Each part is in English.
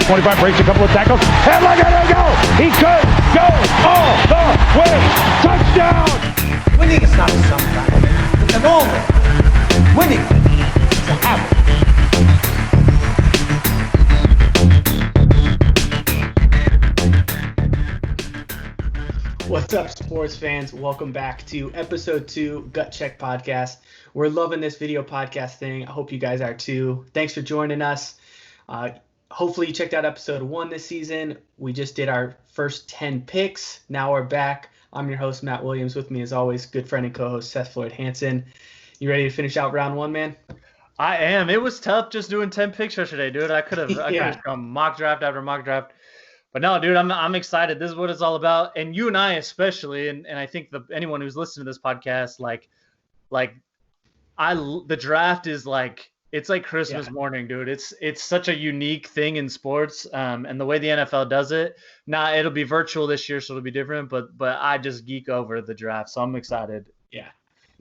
25, breaks a couple of tackles, and look at him go! He could go all the way! Touchdown! Winning is not a sometimes. It's an always. Winning is a habit. What's up, sports fans? Welcome back to episode 2 Gut Check Podcast. We're loving this video podcast thing. I hope you guys are too. Thanks for joining us. Hopefully you checked out episode 1 this season. We just did our first 10 picks. Now we're back. I'm your host, Matt Williams. With me, as always, good friend and co-host Seth Floyd Hansen. You ready to finish out round 1, man? I am. It was tough just doing 10 picks yesterday, dude. I could have gone mock draft after mock draft. But no, dude, I'm excited. This is what it's all about. And you and I especially, and I think anyone who's listening to this podcast, the draft is like, it's like Christmas morning, dude. It's such a unique thing in sports. And the way the NFL does it, now it'll be virtual this year, so it'll be different, but I just geek over the draft. So I'm excited. Yeah.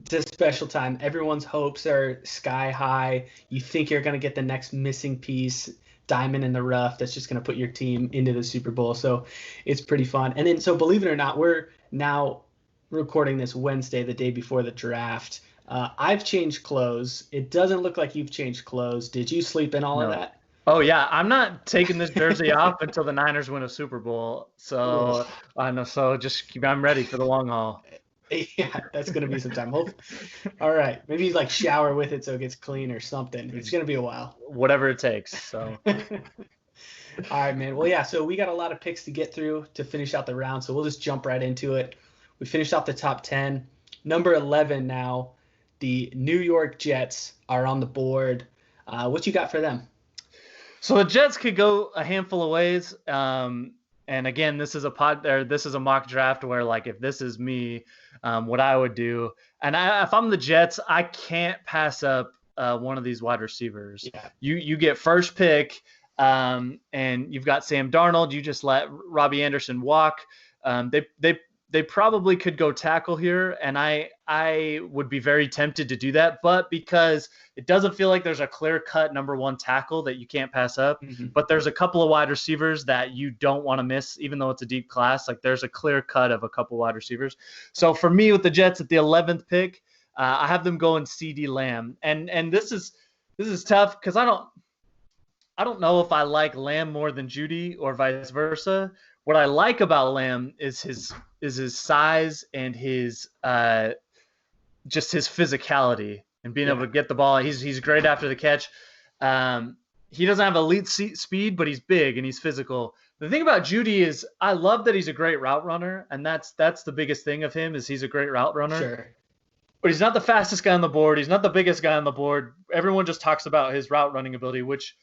It's a special time. Everyone's hopes are sky high. You think you're going to get the next missing piece, diamond in the rough that's just going to put your team into the Super Bowl. So it's pretty fun. And then, so believe it or not, we're now recording this Wednesday, the day before the draft. I've changed clothes. It doesn't look like you've changed clothes. Did you sleep in all of that? Oh yeah, I'm not taking this jersey off until the Niners win a Super Bowl. So I know. So I'm ready for the long haul. Yeah, that's going to be some time. All right. Maybe like shower with it so it gets clean or something. It's going to be a while. Whatever it takes. So. All right, man. Well, yeah, so we got a lot of picks to get through to finish out the round. So we'll just jump right into it. We finished off the top 10. Number 11 now, the New York Jets are on the board. What you got for them? So the Jets could go a handful of ways. And again, this is a mock draft where, like, if this is me, what I would do. And if I'm the Jets, I can't pass up one of these wide receivers. Yeah. You get first pick, and you've got Sam Darnold. You just let Robbie Anderson walk. They probably could go tackle here, and I would be very tempted to do that. But because it doesn't feel like there's a clear-cut number one tackle that you can't pass up, but there's a couple of wide receivers that you don't want to miss, even though it's a deep class. Like, there's a clear cut of a couple wide receivers. So for me, with the Jets at the 11th pick, I have them going CeeDee Lamb, and this is tough because I don't know if I like Lamb more than Judy or vice versa. What I like about Lamb is his size and his just his physicality and being able to get the ball. He's great after the catch. He doesn't have elite speed, but he's big and he's physical. The thing about Judy is I love that he's a great route runner, and that's the biggest thing of him is he's a great route runner. Sure. But he's not the fastest guy on the board. He's not the biggest guy on the board. Everyone just talks about his route running ability, which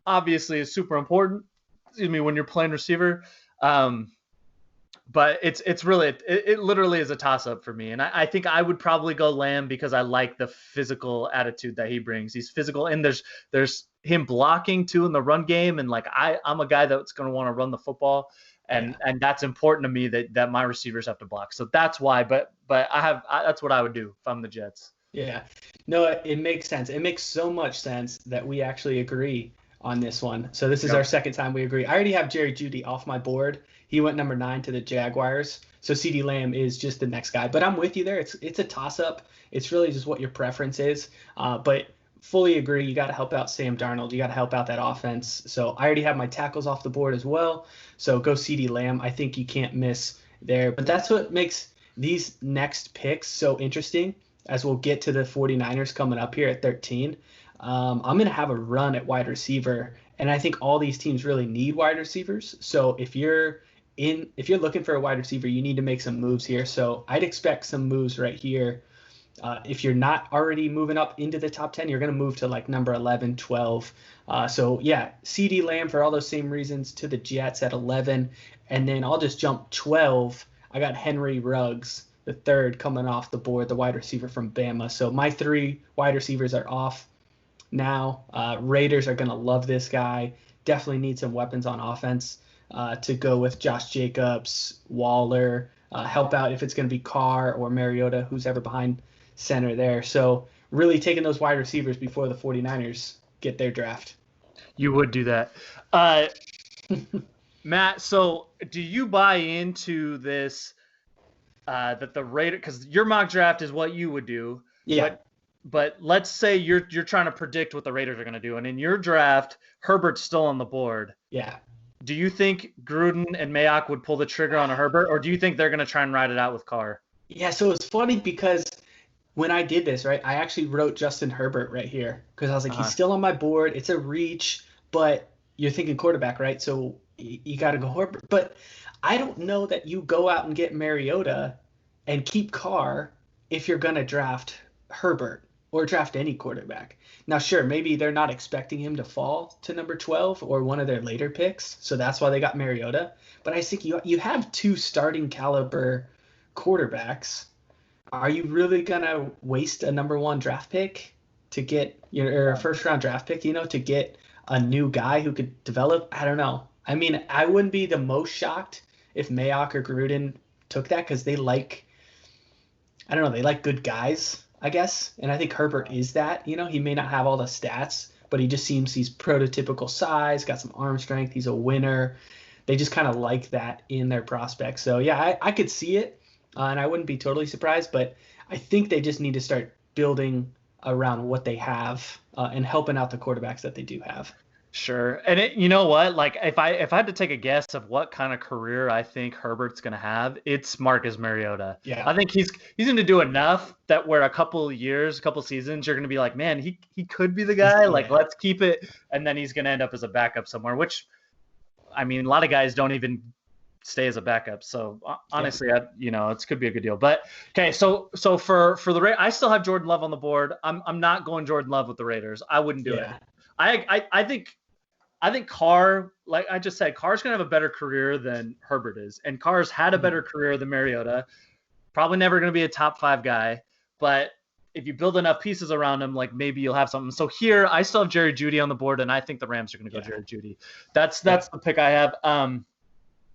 obviously is super important. When you're playing receiver. But it literally is a toss-up for me. And I think I would probably go Lamb because I like the physical attitude that he brings. He's physical, and there's him blocking too in the run game. And like I'm a guy that's going to want to run the football, and that's important to me that my receivers have to block. So that's why. But that's what I would do if I'm the Jets. Yeah. No, it makes sense. It makes so much sense that we actually agree on this one. So this is our second time we agree. I already have Jerry Jeudy off my board. He went number 9 to the Jaguars. So CeeDee Lamb is just the next guy. But I'm with you there. It's a toss-up. It's really just what your preference is. But fully agree. You got to help out Sam Darnold. You got to help out that offense. So I already have my tackles off the board as well. So go CeeDee Lamb. I think you can't miss there. But that's what makes these next picks so interesting as we'll get to the 49ers coming up here at 13. I'm going to have a run at wide receiver, and I think all these teams really need wide receivers. So if you're looking for a wide receiver, you need to make some moves here. So I'd expect some moves right here. If you're not already moving up into the top 10, you're going to move to like number 11, 12. So yeah, CeeDee Lamb for all those same reasons to the Jets at 11. And then I'll just jump 12. I got Henry Ruggs, the third, coming off the board, the wide receiver from Bama. So my 3 wide receivers are off now. Raiders are going to love this guy. Definitely need some weapons on offense to go with Josh Jacobs, Waller, help out if it's going to be Carr or Mariota, who's ever behind center there. So really taking those wide receivers before the 49ers get their draft. You would do that. Matt, so do you buy into this that the Raiders, because your mock draft is what you would do, Yeah. but let's say you're trying to predict what the Raiders are going to do, and in your draft, Herbert's still on the board. Yeah. Do you think Gruden and Mayock would pull the trigger on a Herbert, or do you think they're going to try and ride it out with Carr? Yeah, so it's funny because when I did this, right, I actually wrote Justin Herbert right here because I was like, he's still on my board. It's a reach, but you're thinking quarterback, right? So you got to go Herbert. But I don't know that you go out and get Mariota and keep Carr if you're going to draft Herbert or draft any quarterback. Now, sure, maybe they're not expecting him to fall to number 12 or one of their later picks, so that's why they got Mariota. But I think you have two starting caliber quarterbacks. Are you really going to waste a number 1 draft pick to get your first round draft pick, to get a new guy who could develop? I don't know. I mean, I wouldn't be the most shocked if Mayock or Gruden took that because they like good guys, I guess. And I think Herbert is that. He may not have all the stats, but he's prototypical size, got some arm strength. He's a winner. They just kind of like that in their prospects. So, yeah, I could see it, and I wouldn't be totally surprised. But I think they just need to start building around what they have and helping out the quarterbacks that they do have. Sure. And you know what? Like if I had to take a guess of what kind of career I think Herbert's going to have, it's Marcus Mariota. Yeah. I think he's going to do enough that where a couple seasons, you're going to be like, man, he could be the guy. Yeah. Like, let's keep it. And then he's going to end up as a backup somewhere, which, I mean, a lot of guys don't even stay as a backup. So honestly, it could be a good deal. But okay, so for the Raiders, I still have Jordan Love on the board. I'm not going Jordan Love with the Raiders. I wouldn't do it. I think Carr, like I just said, Carr's going to have a better career than Herbert is. And Carr's had a better career than Mariota. Probably never going to be a top 5 guy. But if you build enough pieces around him, like maybe you'll have something. So here, I still have Jerry Jeudy on the board, and I think the Rams are going to go Jerry Jeudy. That's the pick I have.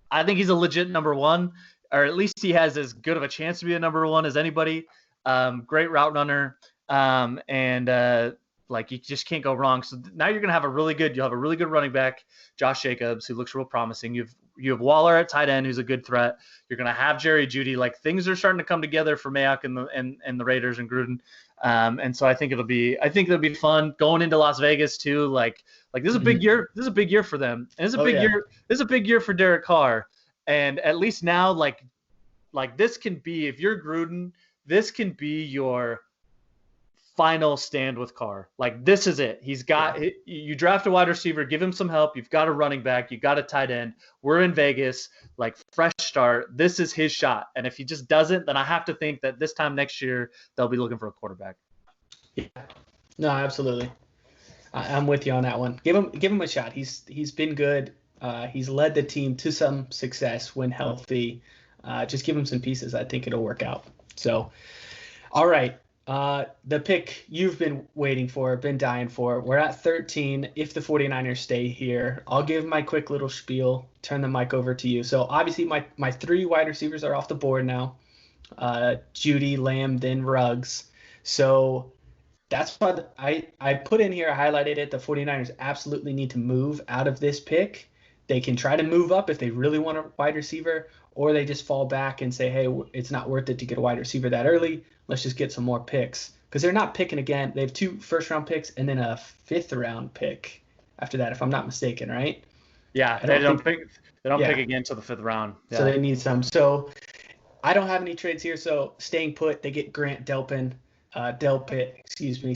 I think he's a legit number 1, or at least he has as good of a chance to be a number 1 as anybody. Great route runner. Like you just can't go wrong. So now you'll have a really good running back, Josh Jacobs, who looks real promising. You have Waller at tight end, who's a good threat. You're going to have Jerry Jeudy. Like things are starting to come together for Mayock and the Raiders and Gruden. And so I think it'll be fun going into Las Vegas too. Like this is a big year. This is a big year for them. And it's a big year. This is a big year for Derek Carr. And at least now, like this can be, if you're Gruden, this can be your final stand with Carr. Like this is it. He's got you draft a wide receiver, give him some help. You've got a running back, you got a tight end. We're in Vegas, like fresh start. This is his shot. And if he just doesn't, then I have to think that this time next year they'll be looking for a quarterback. Yeah. No, absolutely. I'm with you on that one. Give him a shot. He's been good. He's led the team to some success when healthy. Just give him some pieces. I think it'll work out. So, all right. The pick you've been waiting for, been dying for. We're at 13. If the 49ers stay here, I'll give my quick little spiel, turn the mic over to you. So obviously my 3 wide receivers are off the board now. Jeudy, Lamb, then Ruggs. So that's what I put in here. I highlighted it. The 49ers absolutely need to move out of this pick. They can try to move up if they really want a wide receiver, or they just fall back and say, hey, it's not worth it to get a wide receiver that early. Let's just get some more picks. Because they're not picking again. They have 2 first-round picks and then a 5th-round pick after that, if I'm not mistaken, right? Yeah, they don't pick again until the 5th round. Yeah. So they need some. So I don't have any trades here. So staying put, they get Grant Delpit,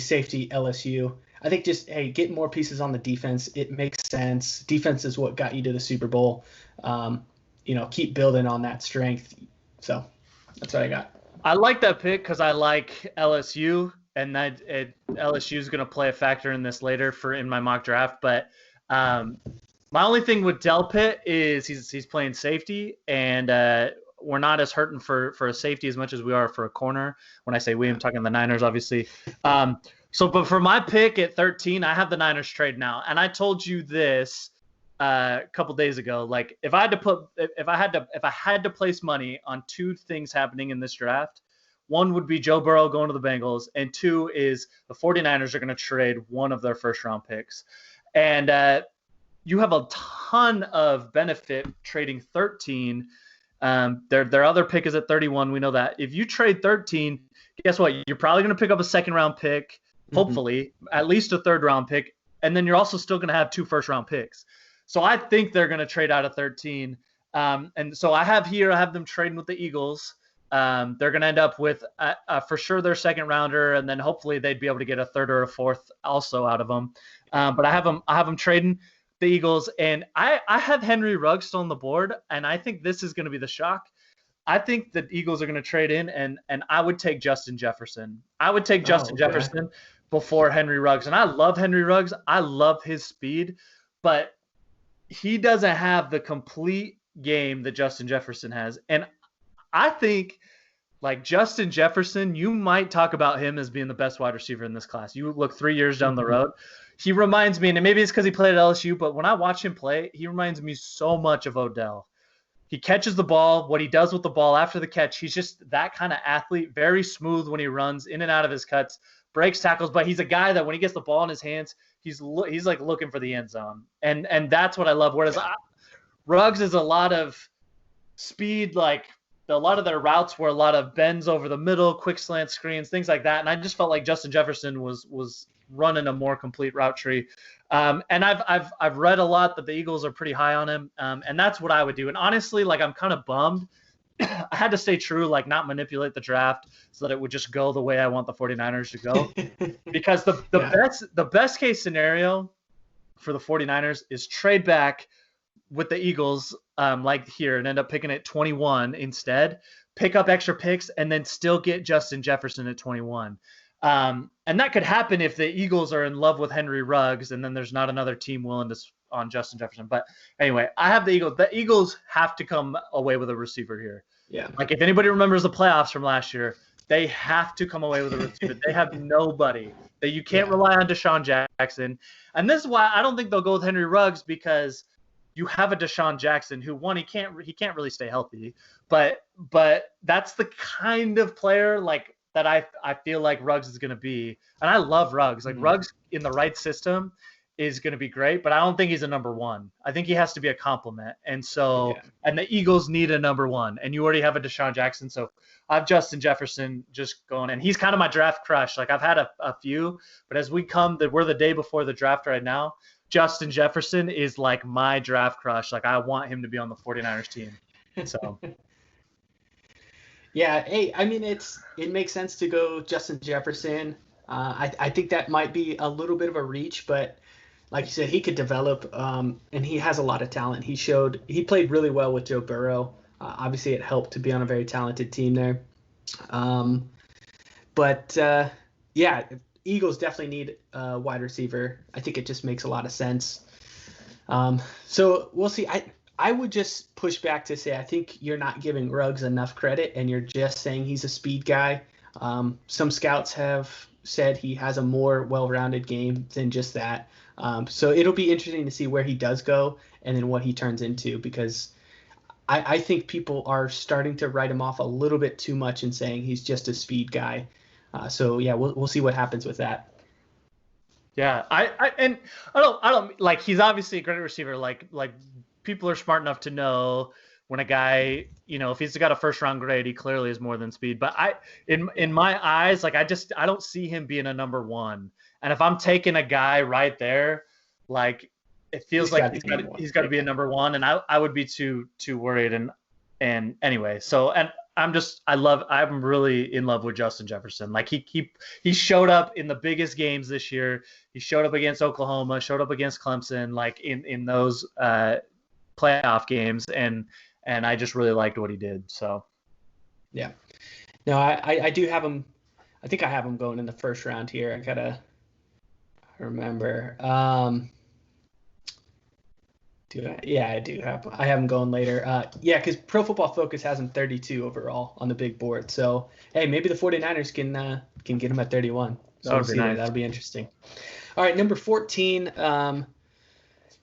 safety LSU. I think just, hey, get more pieces on the defense. It makes sense. Defense is what got you to the Super Bowl. Keep building on that strength. So that's what I got. I like that pick because I like LSU, and LSU is going to play a factor in this later in my mock draft. But my only thing with Delpit is he's playing safety, and we're not as hurting for a safety as much as we are for a corner. When I say we, I'm talking the Niners, obviously. But for my pick at 13, I have the Niners trade now, and I told you this a couple days ago. Like if I had to place money on 2 things happening in this draft, one would be Joe Burrow going to the Bengals, and 2 is the 49ers are going to trade one of their first round picks. And you have a ton of benefit trading 13. Their other pick is at 31. We know that. If you trade 13, guess what? You're probably going to pick up a second round pick, hopefully, at least a third round pick. And then you're also still going to have 2 first round picks. So I think they're going to trade out of 13. And so I have them trading with the Eagles. They're going to end up with for sure their second rounder, and then hopefully they'd be able to get a third or a fourth also out of them. But I have them trading the Eagles, and I have Henry Ruggs still on the board, and I think this is going to be the shock. I think the Eagles are going to trade in, and I would take Justin Jefferson. I would take Justin Jefferson before Henry Ruggs, and I love Henry Ruggs. I love his speed, but he doesn't have the complete game that Justin Jefferson has. And I think, like, Justin Jefferson, you might talk about him as being the best wide receiver in this class. You look 3 years down the road. He reminds me, and maybe it's because he played at LSU, but when I watch him play, he reminds me so much of Odell. He catches the ball, what he does with the ball after the catch, he's just that kind of athlete, very smooth when he runs in and out of his cuts, breaks tackles, but he's a guy that when he gets the ball in his hands, he's like looking for the end zone. And that's what I love. Whereas Ruggs is a lot of speed, like a lot of their routes were a lot of bends over the middle, quick slant screens, things like that. And I just felt like Justin Jefferson was running a more complete route tree. And I've read a lot that the Eagles are pretty high on him. And that's what I would do. And honestly, like, I'm kind of bummed. I had to stay true, like not manipulate the draft so that it would just go the way I want the 49ers to go. Because the best case scenario for the 49ers is trade back with the Eagles, like here, and end up picking at 21 instead, pick up extra picks, and then still get Justin Jefferson at 21. And that could happen if the Eagles are in love with Henry Ruggs, and then there's not another team willing to on Justin Jefferson. But anyway, I have the Eagles. The Eagles have to come away with a receiver here. Yeah. Like, if anybody remembers the playoffs from last year, they have to come away with a receiver. They have nobody. That you can't rely on Deshaun Jackson. And this is why I don't think they'll go with Henry Ruggs, because you have a Deshaun Jackson who, one, he can't really stay healthy, but that's the kind of player like that I feel like Ruggs is going to be. And I love Ruggs. Like, Ruggs in the right system is going to be great, but I don't think he's a number one. I think he has to be a complement. And so, and the Eagles need a number one, and you already have a Deshaun Jackson. So I have Justin Jefferson just going, and he's kind of my draft crush. Like, I've had a few, but as we're the day before the draft right now, Justin Jefferson is like my draft crush. Like, I want him to be on the 49ers team. So yeah, hey, I mean, it makes sense to go Justin Jefferson. I think that might be a little bit of a reach, but like you said, he could develop, and he has a lot of talent. He played really well with Joe Burrow. Obviously, it helped to be on a very talented team there. Yeah, Eagles definitely need a wide receiver. I think it just makes a lot of sense. So we'll see. I would just push back to say I think you're not giving Ruggs enough credit, and you're just saying he's a speed guy. Some scouts have said he has a more well-rounded game than just that. So it'll be interesting to see where he does go and then what he turns into, because I think people are starting to write him off a little bit too much and saying he's just a speed guy. So yeah, we'll see what happens with that. Yeah, I don't like, he's obviously a great receiver. Like people are smart enough to know when a guy, if he's got a first round grade, he clearly is more than speed. But in my eyes, like, I don't see him being a number one. And if I'm taking a guy right there, like, it feels like he's got to be a number one, and I would be too worried. And anyway, so, and I'm really in love with Justin Jefferson. Like, he showed up in the biggest games this year. He showed up against Oklahoma, showed up against Clemson, like in those playoff games, and I just really liked what he did. So yeah, no, I do have him. I think I have him going in the first round here. I gotta remember. I do have. I have him going later. Yeah, because Pro Football Focus has him 32 overall on the big board. So hey, maybe the 49ers can get him at 31. So that would be nice. That'll be interesting. All right, number 14.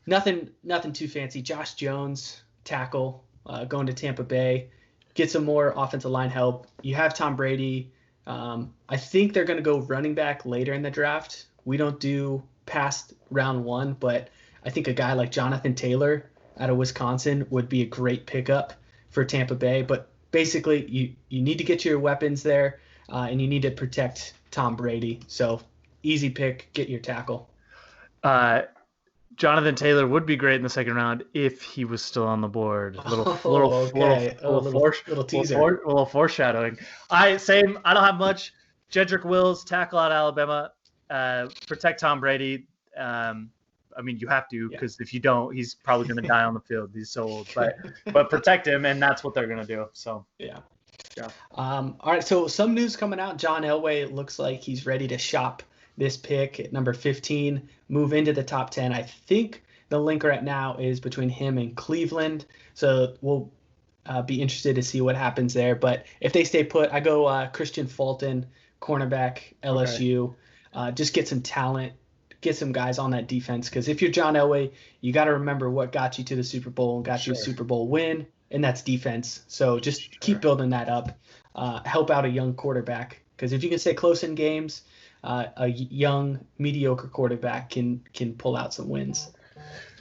Nothing too fancy. Josh Jones, tackle, going to Tampa Bay. Get some more offensive line help. You have Tom Brady. I think they're going to go running back later in the draft. We don't do past round one, but I think a guy like Jonathan Taylor out of Wisconsin would be a great pickup for Tampa Bay. But basically, you need to get your weapons there, and you need to protect Tom Brady. So easy pick, get your tackle. Jonathan Taylor would be great in the second round if he was still on the board. Little teaser. Little foreshadowing. I don't have much. Jedrick Wills, tackle out of Alabama. Protect Tom Brady. I mean, you have to, because if you don't, he's probably going to die on the field. He's so old. But protect him, and that's what they're going to do. So yeah. All right. So some news coming out. John Elway looks like he's ready to shop this pick at number 15, move into the top 10. I think the link right now is between him and Cleveland. So we'll be interested to see what happens there. But if they stay put, I go Christian Fulton, cornerback, LSU. Okay. Just get some talent, get some guys on that defense. Because if you're John Elway, you got to remember what got you to the Super Bowl and got you a Super Bowl win, and that's defense. So just keep building that up. Help out a young quarterback. Because if you can stay close in games, a young, mediocre quarterback can pull out some wins.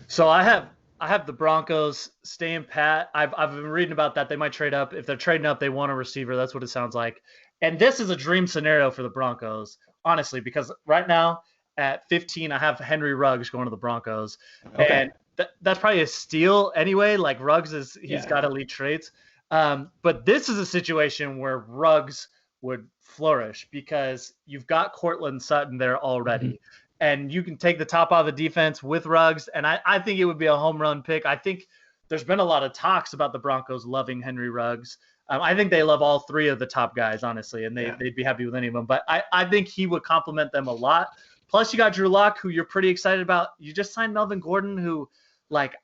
So I have the Broncos staying pat. I've been reading about that. They might trade up. If they're trading up, they want a receiver. That's what it sounds like. And this is a dream scenario for the Broncos, honestly, because right now at 15, I have Henry Ruggs going to the Broncos. Okay. And that's probably a steal anyway. Like Ruggs he's got elite traits. But this is a situation where Ruggs would flourish because you've got Cortland Sutton there already. Mm-hmm. And you can take the top out of the defense with Ruggs. And I think it would be a home run pick. I think there's been a lot of talks about the Broncos loving Henry Ruggs. I think they love all three of the top guys, honestly, and they'd be happy with any of them. But I think he would compliment them a lot. Plus, you got Drew Lock, who you're pretty excited about. You just signed Melvin Gordon, who, like,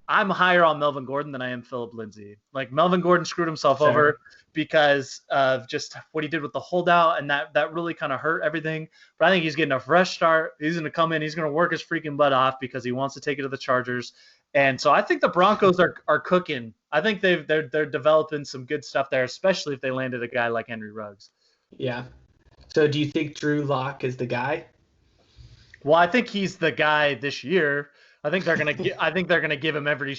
I'm higher on Melvin Gordon than I am Phillip Lindsay. Like, Melvin Gordon screwed himself over because of just what he did with the holdout, and that really kind of hurt everything. But I think he's getting a fresh start. He's going to come in. He's going to work his freaking butt off because he wants to take it to the Chargers. And so I think the Broncos are cooking. I think they're developing some good stuff there, especially if they landed a guy like Henry Ruggs. Yeah. So do you think Drew Lock is the guy? Well, I think he's the guy this year. I think they're gonna give him every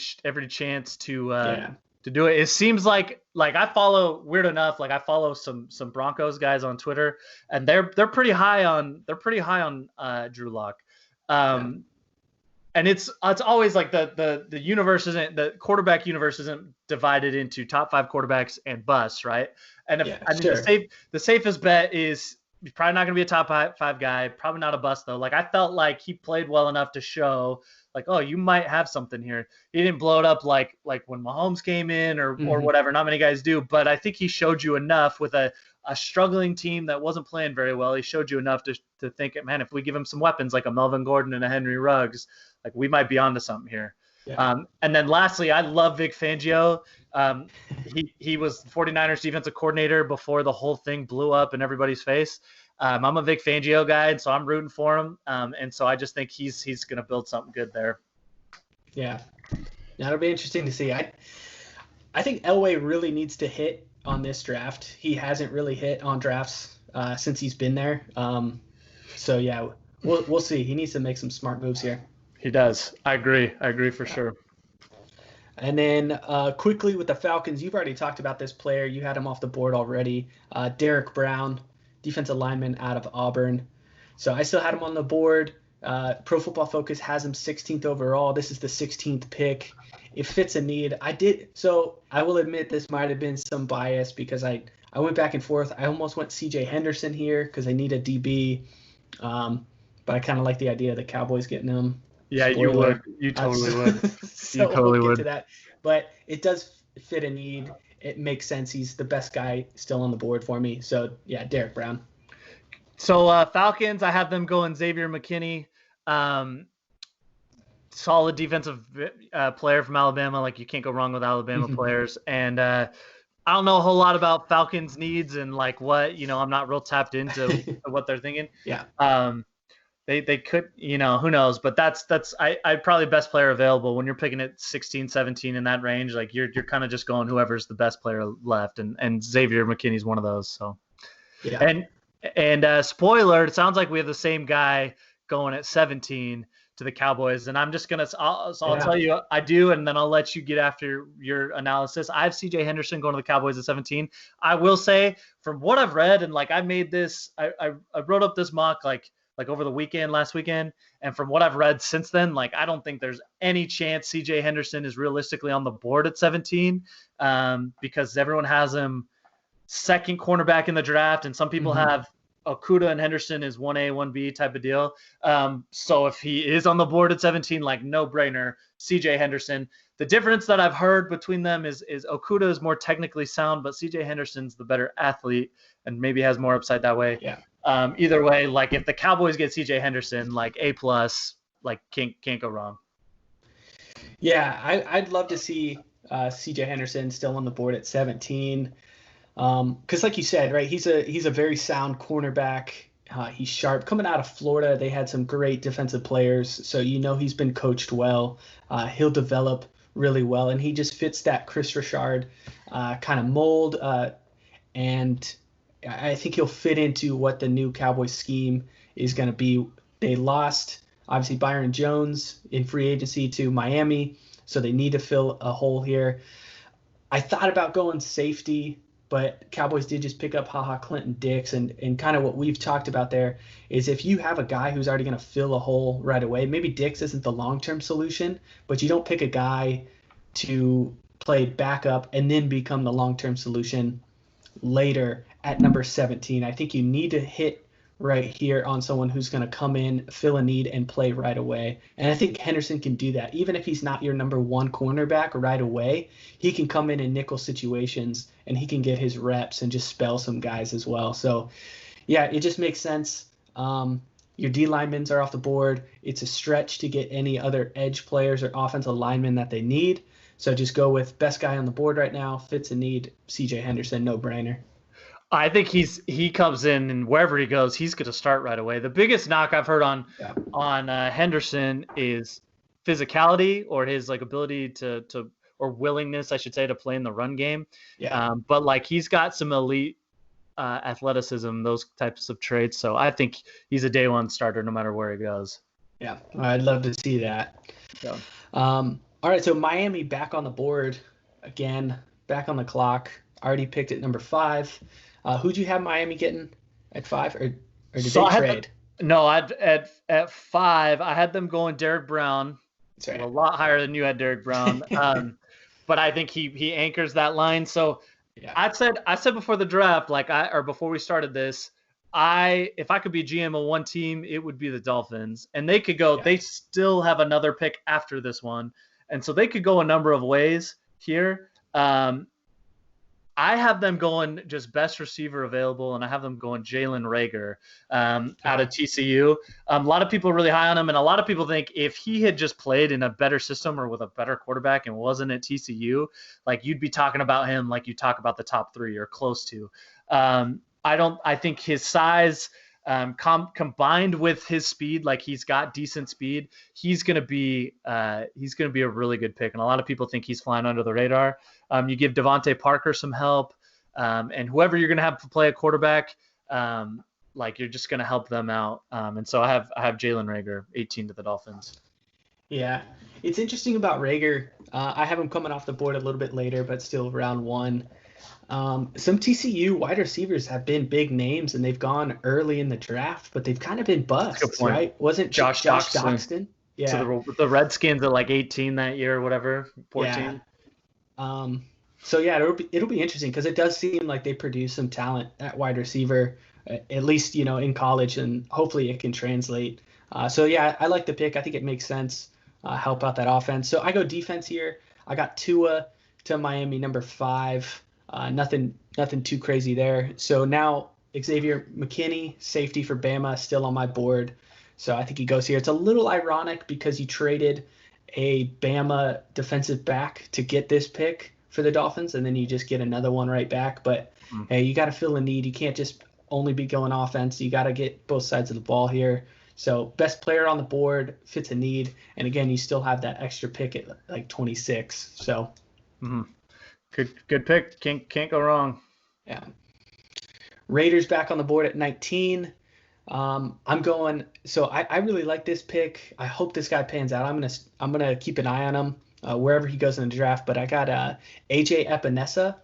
chance to do it. It seems like I follow some Broncos guys on Twitter, and they're pretty high on Drew Lock. And it's always like the universe isn't, the quarterback universe isn't divided into top 5 quarterbacks and busts, right? And the safest bet is he's probably not going to be a top 5 guy, probably not a bust though. Like I felt like he played well enough to show like, oh, you might have something here. He didn't blow it up like when Mahomes came in or whatever. Not many guys do, but I think he showed you enough with a struggling team that wasn't playing very well. He showed you enough to think, man, if we give him some weapons like a Melvin Gordon and a Henry Ruggs, like we might be onto something here. Yeah. And then lastly, I love Vic Fangio. He was the 49ers defensive coordinator before the whole thing blew up in everybody's face. I'm a Vic Fangio guy, and so I'm rooting for him. And so I just think he's going to build something good there. Yeah, that'll be interesting to see. I think Elway really needs to hit on this draft. He hasn't really hit on drafts since he's been there. So yeah, we'll see. He needs to make some smart moves here. He does. I agree for sure. And then quickly with the Falcons, you've already talked about this player. You had him off the board already. Derek Brown, defensive lineman out of Auburn. So I still had him on the board. Pro Football Focus has him 16th overall. This is the 16th pick. It fits a need. So I will admit this might have been some bias because I went back and forth. I almost went C.J. Henderson here because I need a DB. But I kind of like the idea of the Cowboys getting him. Yeah, spoiler. You would. You totally would. So you totally would. Get to that. But it does fit a need. It makes sense. He's the best guy still on the board for me. So, yeah, Derek Brown. So, Falcons, I have them going Xavier McKinney. Solid defensive player from Alabama. Like, you can't go wrong with Alabama players. And I don't know a whole lot about Falcons' needs and, like, what, I'm not real tapped into what they're thinking. Yeah. They could, who knows, but that's I probably best player available when you're picking at 16, 17 in that range. Like you're kind of just going whoever's the best player left, and Xavier McKinney's one of those. So, yeah. And spoiler, it sounds like we have the same guy going at 17. to the Cowboys. And I'm just going to, I'll tell you, I do, and then I'll let you get after your analysis. I have CJ Henderson going to the Cowboys at 17. I will say, from what I've read, and like I made this, I wrote up this mock like over the last weekend. And from what I've read since then, like I don't think there's any chance CJ Henderson is realistically on the board at 17 because everyone has him second cornerback in the draft. And some people have Okudah and Henderson is 1A, 1B type of deal. So if he is on the board at 17, like no brainer, CJ Henderson. The difference that I've heard between them is Okudah is more technically sound, but CJ Henderson's the better athlete and maybe has more upside that way. Yeah. Either way, like if the Cowboys get CJ Henderson, like A+, like can't go wrong. Yeah, I'd love to see CJ Henderson still on the board at 17. Because like you said, right, he's a very sound cornerback. He's sharp. Coming out of Florida, they had some great defensive players, so he's been coached well. He'll develop really well, and he just fits that Chris Richard kind of mold. And I think he'll fit into what the new Cowboys scheme is going to be. They lost, obviously, Byron Jones in free agency to Miami, so they need to fill a hole here. I thought about going safety, but Cowboys did just pick up Clinton Dix, and kind of what we've talked about there is if you have a guy who's already going to fill a hole right away, maybe Dix isn't the long-term solution, but you don't pick a guy to play backup and then become the long-term solution later at number 17. I think you need to hit right here on someone who's going to come in, fill a need, and play right away. And I think Henderson can do that. Even if he's not your number one cornerback right away, he can come in nickel situations, and he can get his reps and just spell some guys as well. So, yeah, it just makes sense. Your D linemen are off the board. It's a stretch to get any other edge players or offensive linemen that they need. So just go with best guy on the board right now, fits a need, CJ Henderson, no brainer. I think he comes in, and wherever he goes, he's going to start right away. The biggest knock I've heard on Henderson is physicality, or his like ability to or willingness, I should say, to play in the run game. Yeah. But like he's got some elite athleticism, those types of traits. So I think he's a day one starter no matter where he goes. Yeah, I'd love to see that. Yeah. All right, so Miami back on the board again, back on the clock. Already picked at number 5. Who'd you have Miami getting at 5, or did they trade? At 5, I had them going Derek Brown. That's right. A lot higher than you had Derek Brown. But I think he anchors that line. So yeah. I said before the draft, before we started this, if I could be GM of one team, it would be the Dolphins, and they could go. Yeah. They still have another pick after this one, and so they could go a number of ways here. I have them going just best receiver available, and I have them going Jalen Reagor out of TCU. A lot of people are really high on him, and a lot of people think if he had just played in a better system or with a better quarterback and wasn't at TCU, like you'd be talking about him like you talk about the top 3 or close to. I think his size combined with his speed, like he's got decent speed, he's going to be a really good pick. And a lot of people think he's flying under the radar. You give Devontae Parker some help, and whoever you're going to have to play a quarterback, like you're just going to help them out. And so I have Jalen Reagor, 18 to the Dolphins. Yeah, it's interesting about Reagor. I have him coming off the board a little bit later, but still round 1. Some TCU wide receivers have been big names, and they've gone early in the draft, but they've kind of been busts, right? Wasn't Josh Doxson? Yeah. To the Redskins at like 18 that year or whatever, 14. Yeah. So yeah, it'll be interesting because it does seem like they produce some talent at wide receiver, at least in college, and hopefully it can translate. So yeah, I like the pick. I think it makes sense. Help out that offense. So I go defense here. I got Tua to Miami, number 5. Nothing too crazy there. So now Xavier McKinney, safety for Bama, still on my board. So I think he goes here. It's a little ironic because you traded a Bama defensive back to get this pick for the Dolphins, and then you just get another one right back. But hey, you got to fill a need. You can't just only be going offense. You got to get both sides of the ball here. So best player on the board, fits a need. And again, you still have that extra pick at like 26. So. Mm-hmm. Good pick. Can't go wrong. Yeah. Raiders back on the board at 19. I'm going. So I really like this pick. I hope this guy pans out. I'm gonna keep an eye on him wherever he goes in the draft. But I got AJ Epinesa,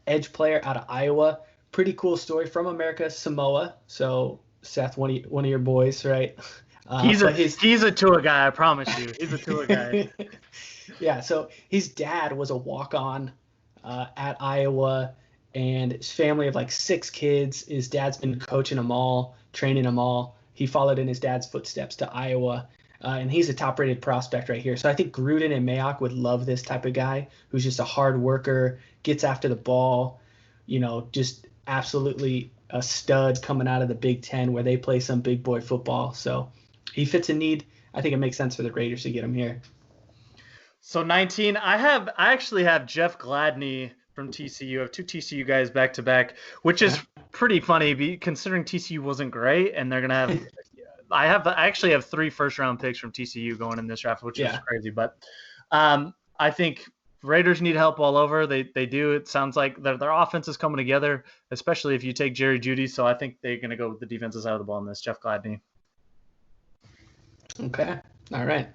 edge player out of Iowa. Pretty cool story from America Samoa. So Seth, one of your boys, right? He's a Tua guy. I promise you, he's a Tua guy. Yeah. So his dad was a walk-on at Iowa, and his family of like 6 kids. His dad's been coaching them all, training them all. He followed in his dad's footsteps to Iowa, and he's a top-rated prospect right here. So I think Gruden and Mayock would love this type of guy who's just a hard worker, gets after the ball, just absolutely a stud coming out of the Big Ten where they play some big boy football. So he fits a need. I think it makes sense for the Raiders to get him here. So 19, I actually have Jeff Gladney from TCU. I have 2 TCU guys back to back, which is pretty funny considering TCU wasn't great, and they're gonna have. I actually have 3 first-round picks from TCU going in this draft, which is crazy. But I think Raiders need help all over. They do. It sounds like their offense is coming together, especially if you take Jerry Jeudy. So I think they're gonna go with the defensive side of the ball in this. Jeff Gladney. Okay. All right.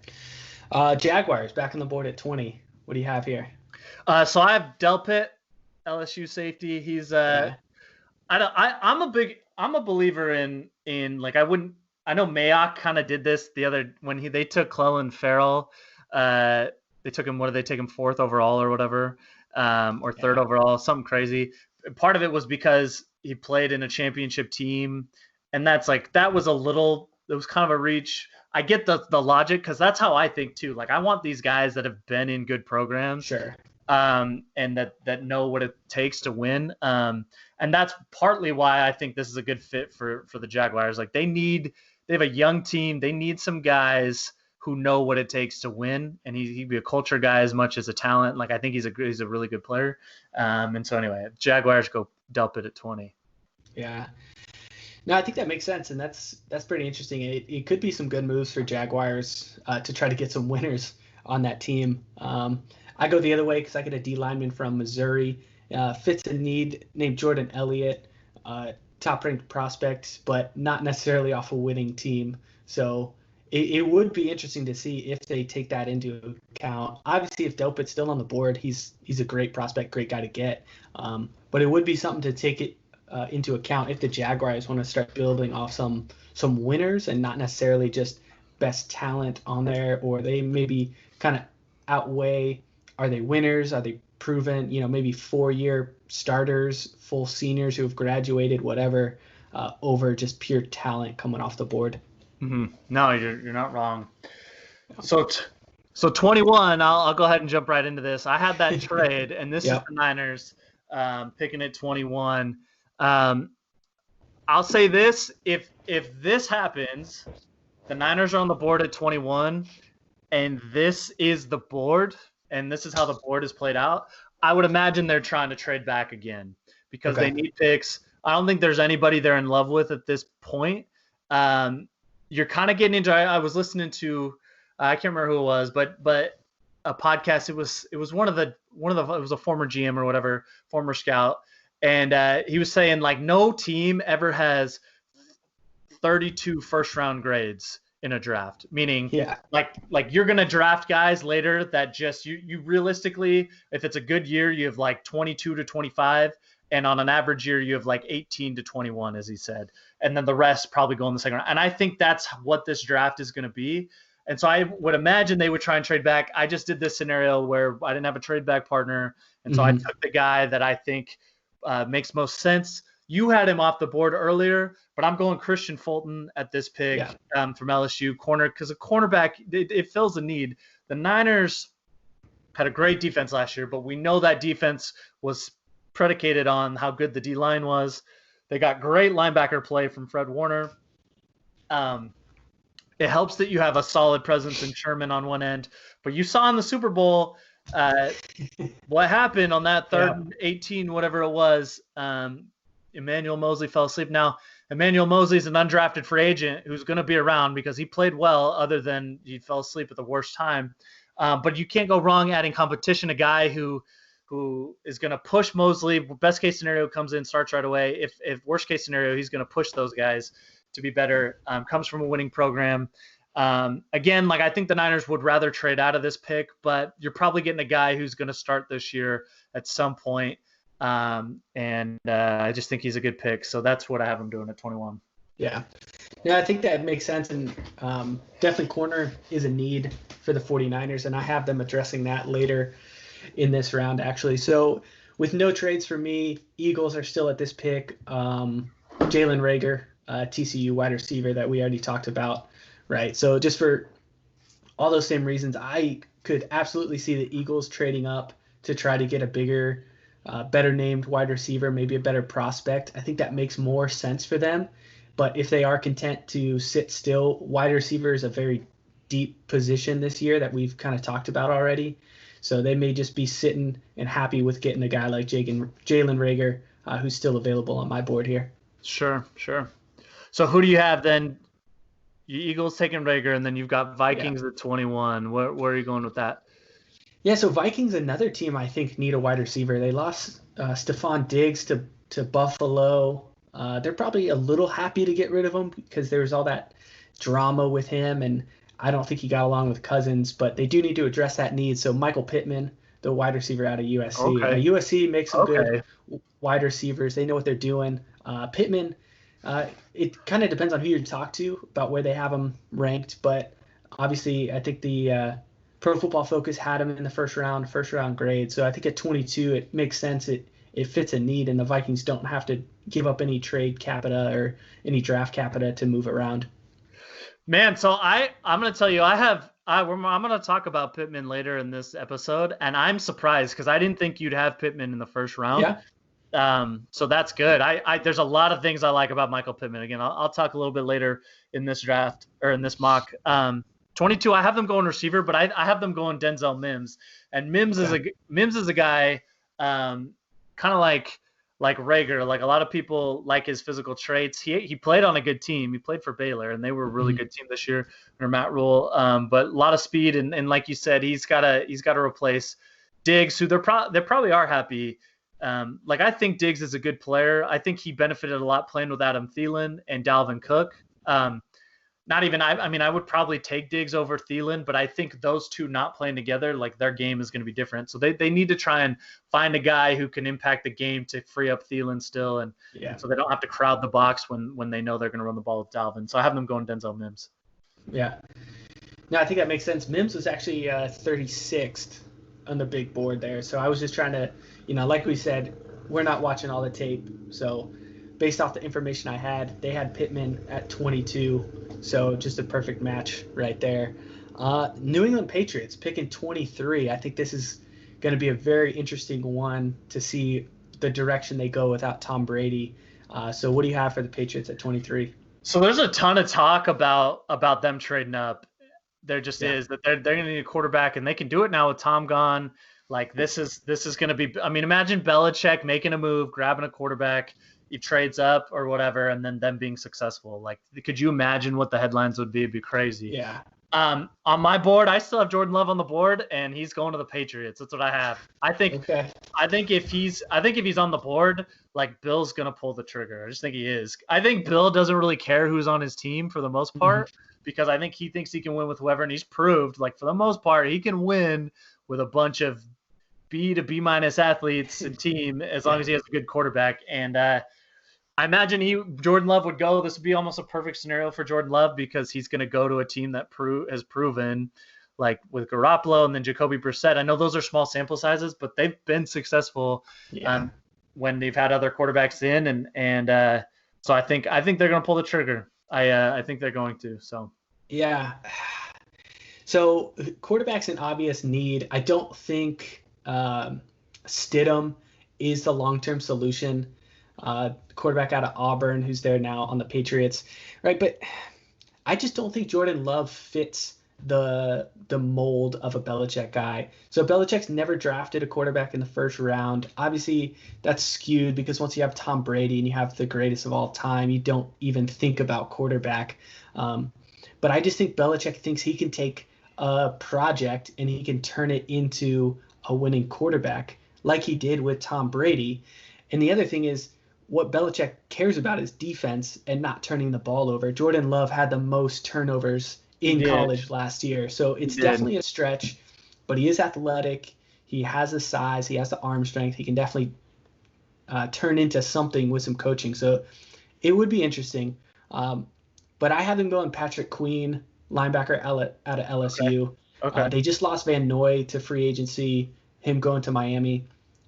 Jaguars back on the board at 20. What do you have here? So I have Delpit, LSU safety. He's I'm a believer in like I know Mayock kind of did this when they took Clelin Ferrell. They took him. What did they take him 4th overall or whatever, or 3rd overall, something crazy. Part of it was because he played in a championship team, and that was kind of a reach. I get the logic because that's how I think too. Like I want these guys that have been in good programs, sure, and that know what it takes to win. And that's partly why I think this is a good fit for the Jaguars. Like they have a young team. They need some guys who know what it takes to win, and he'd be a culture guy as much as a talent. Like I think he's a really good player. And so anyway, Jaguars go Delpit at 20. Yeah. No, I think that makes sense, and that's pretty interesting. It could be some good moves for Jaguars to try to get some winners on that team. I go the other way because I get a D lineman from Missouri, fits a need named Jordan Elliott, top-ranked prospect, but not necessarily off a winning team. So it would be interesting to see if they take that into account. Obviously, if Delpit's still on the board, he's a great prospect, great guy to get. But it would be something to take it into account if the Jaguars want to start building off some winners and not necessarily just best talent on there, or they maybe kind of outweigh, are they winners, are they proven, maybe 4-year starters, full seniors who have graduated, whatever, over just pure talent coming off the board. Mm-hmm. No, you're not wrong. So 21, I'll go ahead and jump right into this. I had that trade, and this is the Niners picking at 21. I'll say this: if this happens, the Niners are on the board at 21, and this is the board, and this is how the board is played out. I would imagine they're trying to trade back again because they need picks. I don't think there's anybody they're in love with at this point. You're kind of getting into. I was listening to, I can't remember who it was, but a podcast. It was it was a former GM or whatever, former scout. And he was saying, like, no team ever has 32 first-round grades in a draft, meaning like you're going to draft guys later that just you realistically, if it's a good year, you have like 22 to 25, and on an average year, you have like 18 to 21, as he said. And then the rest probably go in the second round. And I think that's what this draft is going to be. And so I would imagine they would try and trade back. I just did this scenario where I didn't have a trade back partner, and so I took the guy that I think makes most sense. You had him off the board earlier, but I'm going Christian Fulton at this pick from LSU corner because a cornerback, it fills a need. The Niners had a great defense last year, but we know that defense was predicated on how good the D-line was. They got great linebacker play from Fred Warner. It helps that you have a solid presence in Sherman on one end, but you saw in the Super Bowl what happened on that 3rd and 18, whatever it was. Emmanuel Moseley fell asleep. Now, Emmanuel Moseley is an undrafted free agent who's going to be around because he played well, other than he fell asleep at the worst time. But you can't go wrong adding competition, a guy who is going to push Moseley. Best case scenario comes in, starts right away. If worst case scenario, he's going to push those guys. to be better. Comes from a winning program. Again, like I think the Niners would rather trade out of this pick, but you're probably getting a guy who's going to start this year at some point. I just think he's a good pick. So that's what I have him doing at 21. Yeah. Yeah, I think that makes sense. And definitely corner is a need for the 49ers, and I have them addressing that later in this round, actually. So with no trades for me, Eagles are still at this pick. Jalen Reagor, TCU wide receiver that we already talked about, right? So just for all those same reasons, I could absolutely see the Eagles trading up to try to get a bigger, better named wide receiver, maybe a better prospect. I think that makes more sense for them. But if they are content to sit still, wide receiver is a very deep position this year that we've kind of talked about already. So they may just be sitting and happy with getting a guy like Jalen Reagor, who's still available on my board here. Sure. So who do you have then? You Eagles taking Reagor, and then you've got Vikings at 21. Where are you going with that? Yeah, so Vikings, another team I think need a wide receiver. They lost Stephon Diggs to Buffalo. They're probably a little happy to get rid of him because there was all that drama with him, and I don't think he got along with Cousins, but they do need to address that need. So Michael Pittman, the wide receiver out of USC. Okay. USC makes some good wide receivers. They know what they're doing. Pittman, it kind of depends on who you talk to about where they have him ranked, but obviously I think the Pro Football Focus had him in the first round grade. So I think at 22 it makes sense. It fits a need, and the Vikings don't have to give up any trade capita or any draft capita to move around. Man, so I'm going to tell you, I'm going to talk about Pittman later in this episode, and I'm surprised because I didn't think you'd have Pittman in the first round. Yeah. So that's good. There's a lot of things I like about Michael Pittman. Again, I'll talk a little bit later in this draft or in this mock. 22, I have them going receiver, but I have them going Denzel Mims, and Mims is a guy, kind of like Reagor. Like a lot of people like his physical traits. He played on a good team. He played for Baylor, and they were a really good team this year under Matt Rule. But a lot of speed, and like you said, he's got to replace Diggs, who they probably are happy. Like I think Diggs is a good player. I think he benefited a lot playing with Adam Thielen and Dalvin Cook. I would probably take Diggs over Thielen, but I think those two not playing together, like their game is going to be different. So they need to try and find a guy who can impact the game to free up Thielen still. And so they don't have to crowd the box when they know they're going to run the ball with Dalvin. So I have them going Denzel Mims. Yeah. No, I think that makes sense. Mims was actually 36th on the big board there. So I was just trying to, like we said, we're not watching all the tape. So based off the information I had, they had Pittman at 22. So just a perfect match right there. New England Patriots picking 23. I think this is going to be a very interesting one to see the direction they go without Tom Brady. So what do you have for the Patriots at 23? So there's a ton of talk about them trading up. There just is that they're going to need a quarterback, and they can do it now with Tom gone. Like this is going to be. I mean, imagine Belichick making a move, grabbing a quarterback. He trades up or whatever, and then them being successful. Like, could you imagine what the headlines would be? It'd be crazy. Yeah. On my board, I still have Jordan Love on the board, and he's going to the Patriots. That's what I have. I think if he's on the board, like Bill's gonna pull the trigger. I just think he is. I think Bill doesn't really care who's on his team for the most part, because I think he thinks he can win with whoever, and he's proved, like for the most part, he can win with a bunch of B to B- athletes and team as long as he has a good quarterback. And I imagine Jordan Love would go. This would be almost a perfect scenario for Jordan Love because he's going to go to a team that has proven, like with Garoppolo and then Jacoby Brissett. I know those are small sample sizes, but they've been successful when they've had other quarterbacks in, and so I think they're going to pull the trigger. I think they're going to. So yeah. So quarterback's an obvious need. I don't think Stidham is the long-term solution. Quarterback out of Auburn who's there now on the Patriots, right? But I just don't think Jordan Love fits the mold of a Belichick guy. So Belichick's never drafted a quarterback in the first round. Obviously, that's skewed because once you have Tom Brady and you have the greatest of all time, you don't even think about quarterback. But I just think Belichick thinks he can take a project and he can turn it into a winning quarterback like he did with Tom Brady. And the other thing is, what Belichick cares about is defense and not turning the ball over. Jordan Love had the most turnovers in college last year. So it's definitely a stretch, but he is athletic. He has the size. He has the arm strength. He can definitely turn into something with some coaching. So it would be interesting. But I have him going Patrick Queen, linebacker out of LSU. Okay. They just lost Van Noy to free agency, him going to Miami.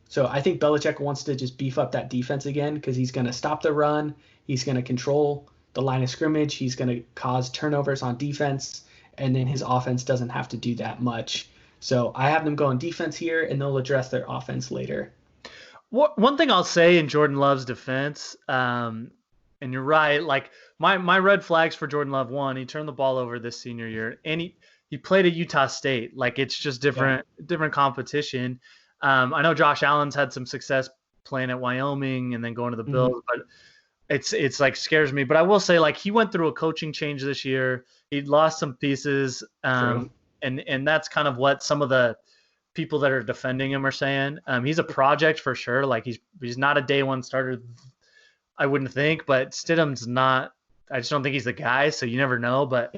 So I think Belichick wants to just beef up that defense again because he's going to stop the run. He's going to control the line of scrimmage. He's going to cause turnovers on defense, and then his offense doesn't have to do that much. So I have them going defense here, and they'll address their offense later. One thing I'll say in Jordan Love's defense, and you're right, like my red flags for Jordan Love, one, he turned the ball over this senior year, and he played at Utah State. Like, it's just different competition. I know Josh Allen's had some success playing at Wyoming and then going to the Bills, but it's like scares me. But I will say, like, he went through a coaching change this year. He lost some pieces, and that's kind of what some of the people that are defending him are saying. He's a project for sure. Like, he's not a day one starter, I wouldn't think. But Stidham's not. I just don't think he's the guy. So you never know. But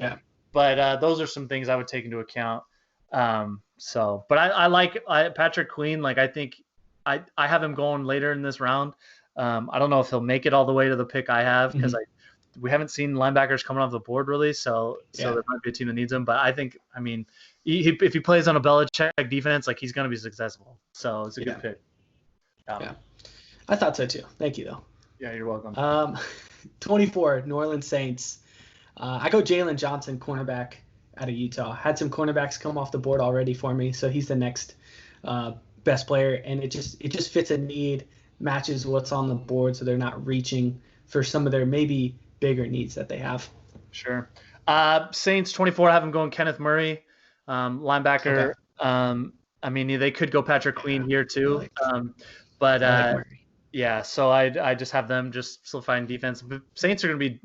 those are some things I would take into account. But I like Patrick Queen. Like, I think I have him going later in this round. I don't know if he'll make it all the way to the pick I have because we haven't seen linebackers coming off the board really. So there might be a team that needs him. But I think, I mean, if he plays on a Belichick defense, like, he's going to be successful. So it's a good pick. Yeah. I thought so too. Thank you though. Yeah, you're welcome. 24, New Orleans Saints. I go Jalen Johnson, cornerback out of Utah. Had some cornerbacks come off the board already for me, so he's the next best player, and it just fits a need, matches what's on the board, so they're not reaching for some of their maybe bigger needs that they have. Sure. Saints 24, I have them going Kenneth Murray, linebacker. Okay. I mean, they could go Patrick Queen here too, yeah. So I just have them just solidifying defense. But Saints are gonna be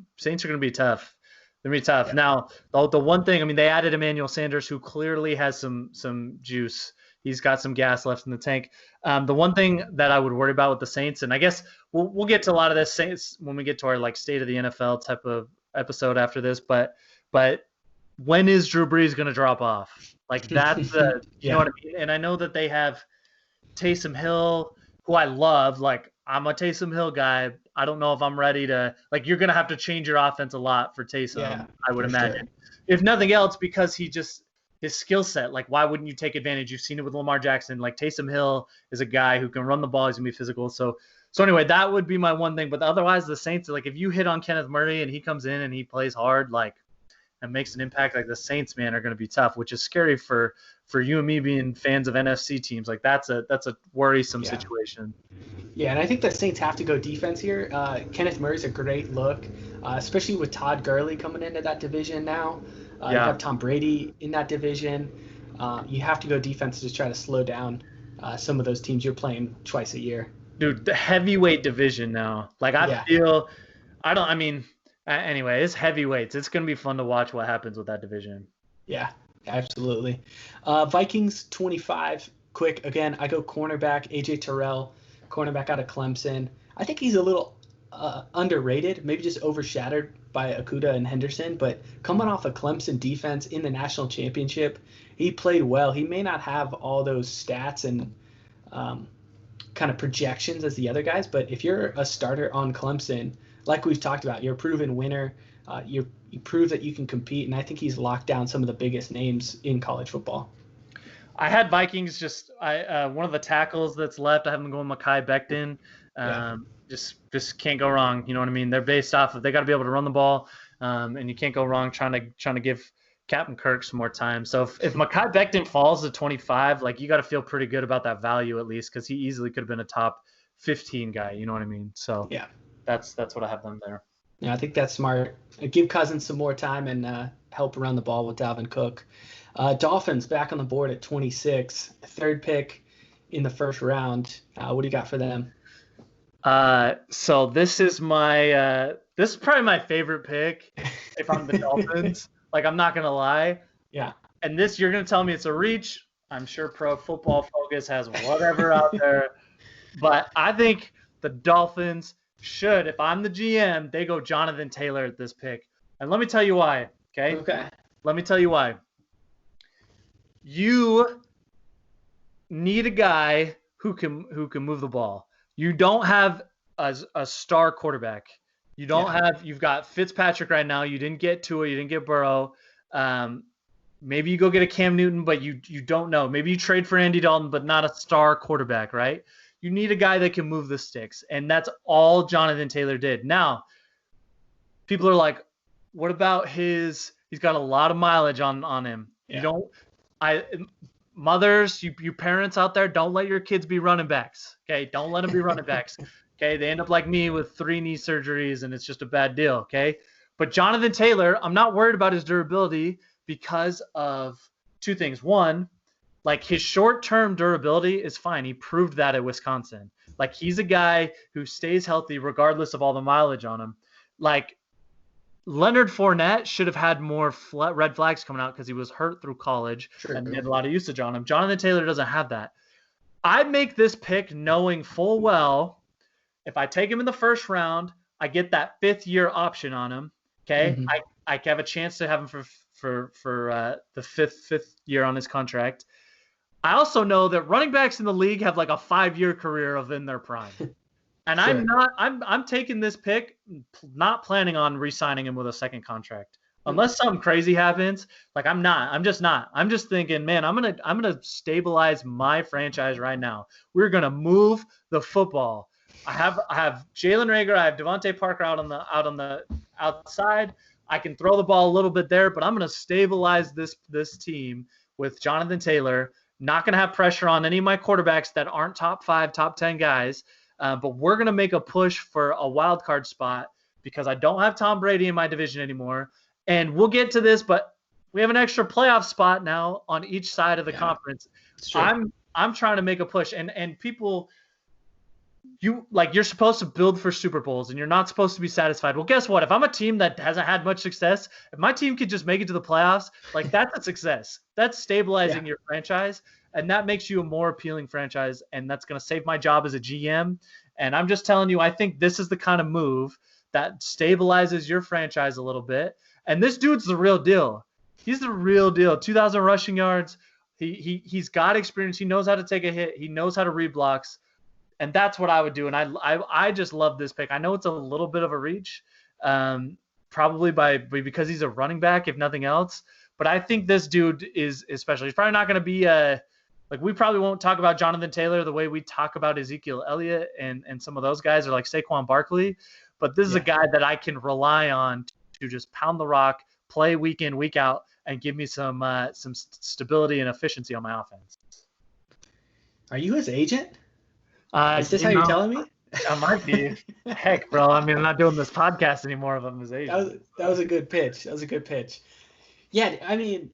tough. They're gonna be tough. Yeah. Now, the one thing, I mean, they added Emmanuel Sanders, who clearly has some juice. He's got some gas left in the tank. The one thing that I would worry about with the Saints, and I guess we'll get to a lot of this Saints when we get to our like state of the NFL type of episode after this. But when is Drew Brees gonna drop off? Like, that's the you know what I mean. And I know that they have Taysom Hill, who I love. Like, I'm a Taysom Hill guy. I don't know if I'm ready to, like, you're going to have to change your offense a lot for Taysom, I would imagine. Sure. If nothing else, because his skill set, like, why wouldn't you take advantage? You've seen it with Lamar Jackson. Like, Taysom Hill is a guy who can run the ball. He's going to be physical. So anyway, that would be my one thing. But otherwise, the Saints, like, if you hit on Kenneth Murray and he comes in and he plays hard, like, and makes an impact, like, the Saints, man, are going to be tough, which is scary for you and me being fans of NFC teams. Like, that's a worrisome situation. Yeah, and I think the Saints have to go defense here. Kenneth Murray's a great look, especially with Todd Gurley coming into that division now. You have Tom Brady in that division. You have to go defense to try to slow down some of those teams you're playing twice a year. Dude, the heavyweight division now. Like, anyway, it's heavyweights. It's going to be fun to watch what happens with that division. Yeah, absolutely. Vikings 25, quick. Again, I go cornerback, AJ Terrell, cornerback out of Clemson. I think he's a little underrated, maybe just overshadowed by Okudah and Henderson, but coming off a Clemson defense in the national championship, he played well. He may not have all those stats and kind of projections as the other guys, but if you're a starter on Clemson, like we've talked about, you're a proven winner. You prove that you can compete, and I think he's locked down some of the biggest names in college football. I had Vikings one of the tackles that's left. I have them going Mekhi Becton. Just can't go wrong. You know what I mean? They're based off of, they got to be able to run the ball, and you can't go wrong trying to give Captain Kirk some more time. So if Mekhi Becton falls to 25, like, you got to feel pretty good about that value at least, because he easily could have been a top 15 guy. You know what I mean? So yeah. That's what I have them there. Yeah, I think that's smart. Give Cousins some more time and help run the ball with Dalvin Cook. Dolphins back on the board at 26, third pick in the first round. What do you got for them? So this is this is probably my favorite pick if I'm the Dolphins. Like, I'm not gonna lie. Yeah. And this, you're gonna tell me it's a reach. I'm sure Pro Football Focus has whatever out there, but I think the Dolphins if I'm the GM, they go Jonathan Taylor at this pick. And let me tell you why, okay? Okay. Let me tell you why. You need a guy who can move the ball. You don't have a star quarterback. You don't have. You've got Fitzpatrick right now. You didn't get Tua. You didn't get Burrow. Maybe you go get a Cam Newton, but you don't know. Maybe you trade for Andy Dalton, but not a star quarterback, right? You need a guy that can move the sticks, and that's all Jonathan Taylor did. Now, people are like, what about his? He's got a lot of mileage on him. Yeah. Mothers, you parents out there, don't let your kids be running backs. Okay, don't let them be running backs. Okay, they end up like me with 3 knee surgeries, and it's just a bad deal. Okay, but Jonathan Taylor, I'm not worried about his durability because of 2 things. One, like his short-term durability is fine. He proved that at Wisconsin. Like he's a guy who stays healthy regardless of all the mileage on him. Like Leonard Fournette should have had more red flags coming out because he was hurt through college and had a lot of usage on him. Jonathan Taylor doesn't have that. I make this pick knowing full well if I take him in the first round, I get that 5th-year option on him. Okay, mm-hmm. I have a chance to have him for the fifth year on his contract. I also know that running backs in the league have like a 5-year career in their prime. And sure. I'm taking this pick, not planning on re-signing him with a second contract. Unless something crazy happens, like I'm just not. I'm just thinking, man, I'm gonna stabilize my franchise right now. We're gonna move the football. I have Jalen Reagor, I have Devontae Parker out on the outside. I can throw the ball a little bit there, but I'm gonna stabilize this team with Jonathan Taylor. Not gonna have pressure on any of my quarterbacks that aren't top 5, top 10 guys. But we're going to make a push for a wild card spot because I don't have Tom Brady in my division anymore. And we'll get to this, but we have an extra playoff spot now on each side of the conference. I'm trying to make a push. And people, you're supposed to build for Super Bowls and you're not supposed to be satisfied. Well, guess what? If I'm a team that hasn't had much success, if my team could just make it to the playoffs, like that's a success. That's stabilizing your franchise. And that makes you a more appealing franchise, and that's going to save my job as a GM. And I'm just telling you, I think this is the kind of move that stabilizes your franchise a little bit. And this dude's the real deal. He's the real deal. 2,000 rushing yards. He's got experience. He knows how to take a hit. He knows how to read blocks. And that's what I would do. And I just love this pick. I know it's a little bit of a reach, probably because he's a running back, if nothing else. But I think this dude is special. He's probably not going to be like we probably won't talk about Jonathan Taylor the way we talk about Ezekiel Elliott and some of those guys are like Saquon Barkley. But this is a guy that I can rely on to just pound the rock, play week in, week out, and give me some stability and efficiency on my offense. Are you his agent? Is this how you're telling me? I might be. Heck, bro. I mean, I'm not doing this podcast anymore if I'm his agent. That was a good pitch. Yeah, I mean,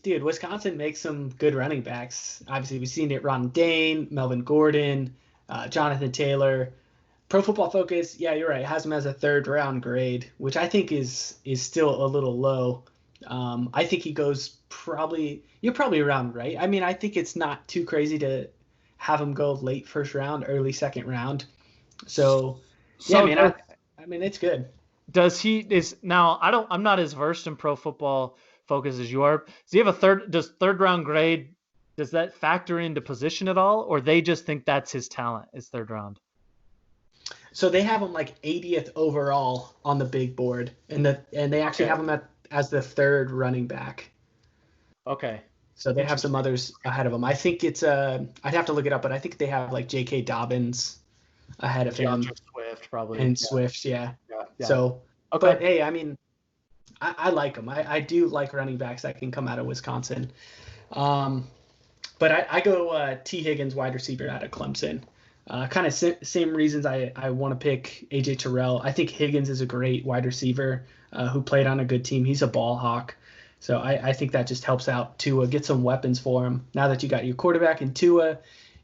dude, Wisconsin makes some good running backs. Obviously, we've seen it. Ron Dane, Melvin Gordon, Jonathan Taylor. Pro Football Focus, yeah, you're right. Has him as a 3rd-round grade, which I think is still a little low. I think he goes you're probably around right. I mean, I think it's not too crazy to have him go late 1st round, early 2nd round. So yeah, I mean, it's good. I'm not as versed in Pro Football Focus as you are. Does he have does 3rd-round grade, does that factor into position at all, or they just think that's his talent is 3rd round? So they have him like 80th overall on the big board, and they actually have him as the 3rd running back. Okay. So they have some others ahead of him. I think it's I'd have to look it up, but I think they have like J.K. Dobbins ahead of him. Swift probably. And Swift, yeah. So, okay. But hey, I mean, I like them. I do like running backs that can come out of Wisconsin. But I go T. Higgins, wide receiver out of Clemson. Kind of same reasons I want to pick A.J. Terrell. I think Higgins is a great wide receiver who played on a good team. He's a ball hawk. So I think that just helps out Tua, get some weapons for him. Now that you got your quarterback in Tua,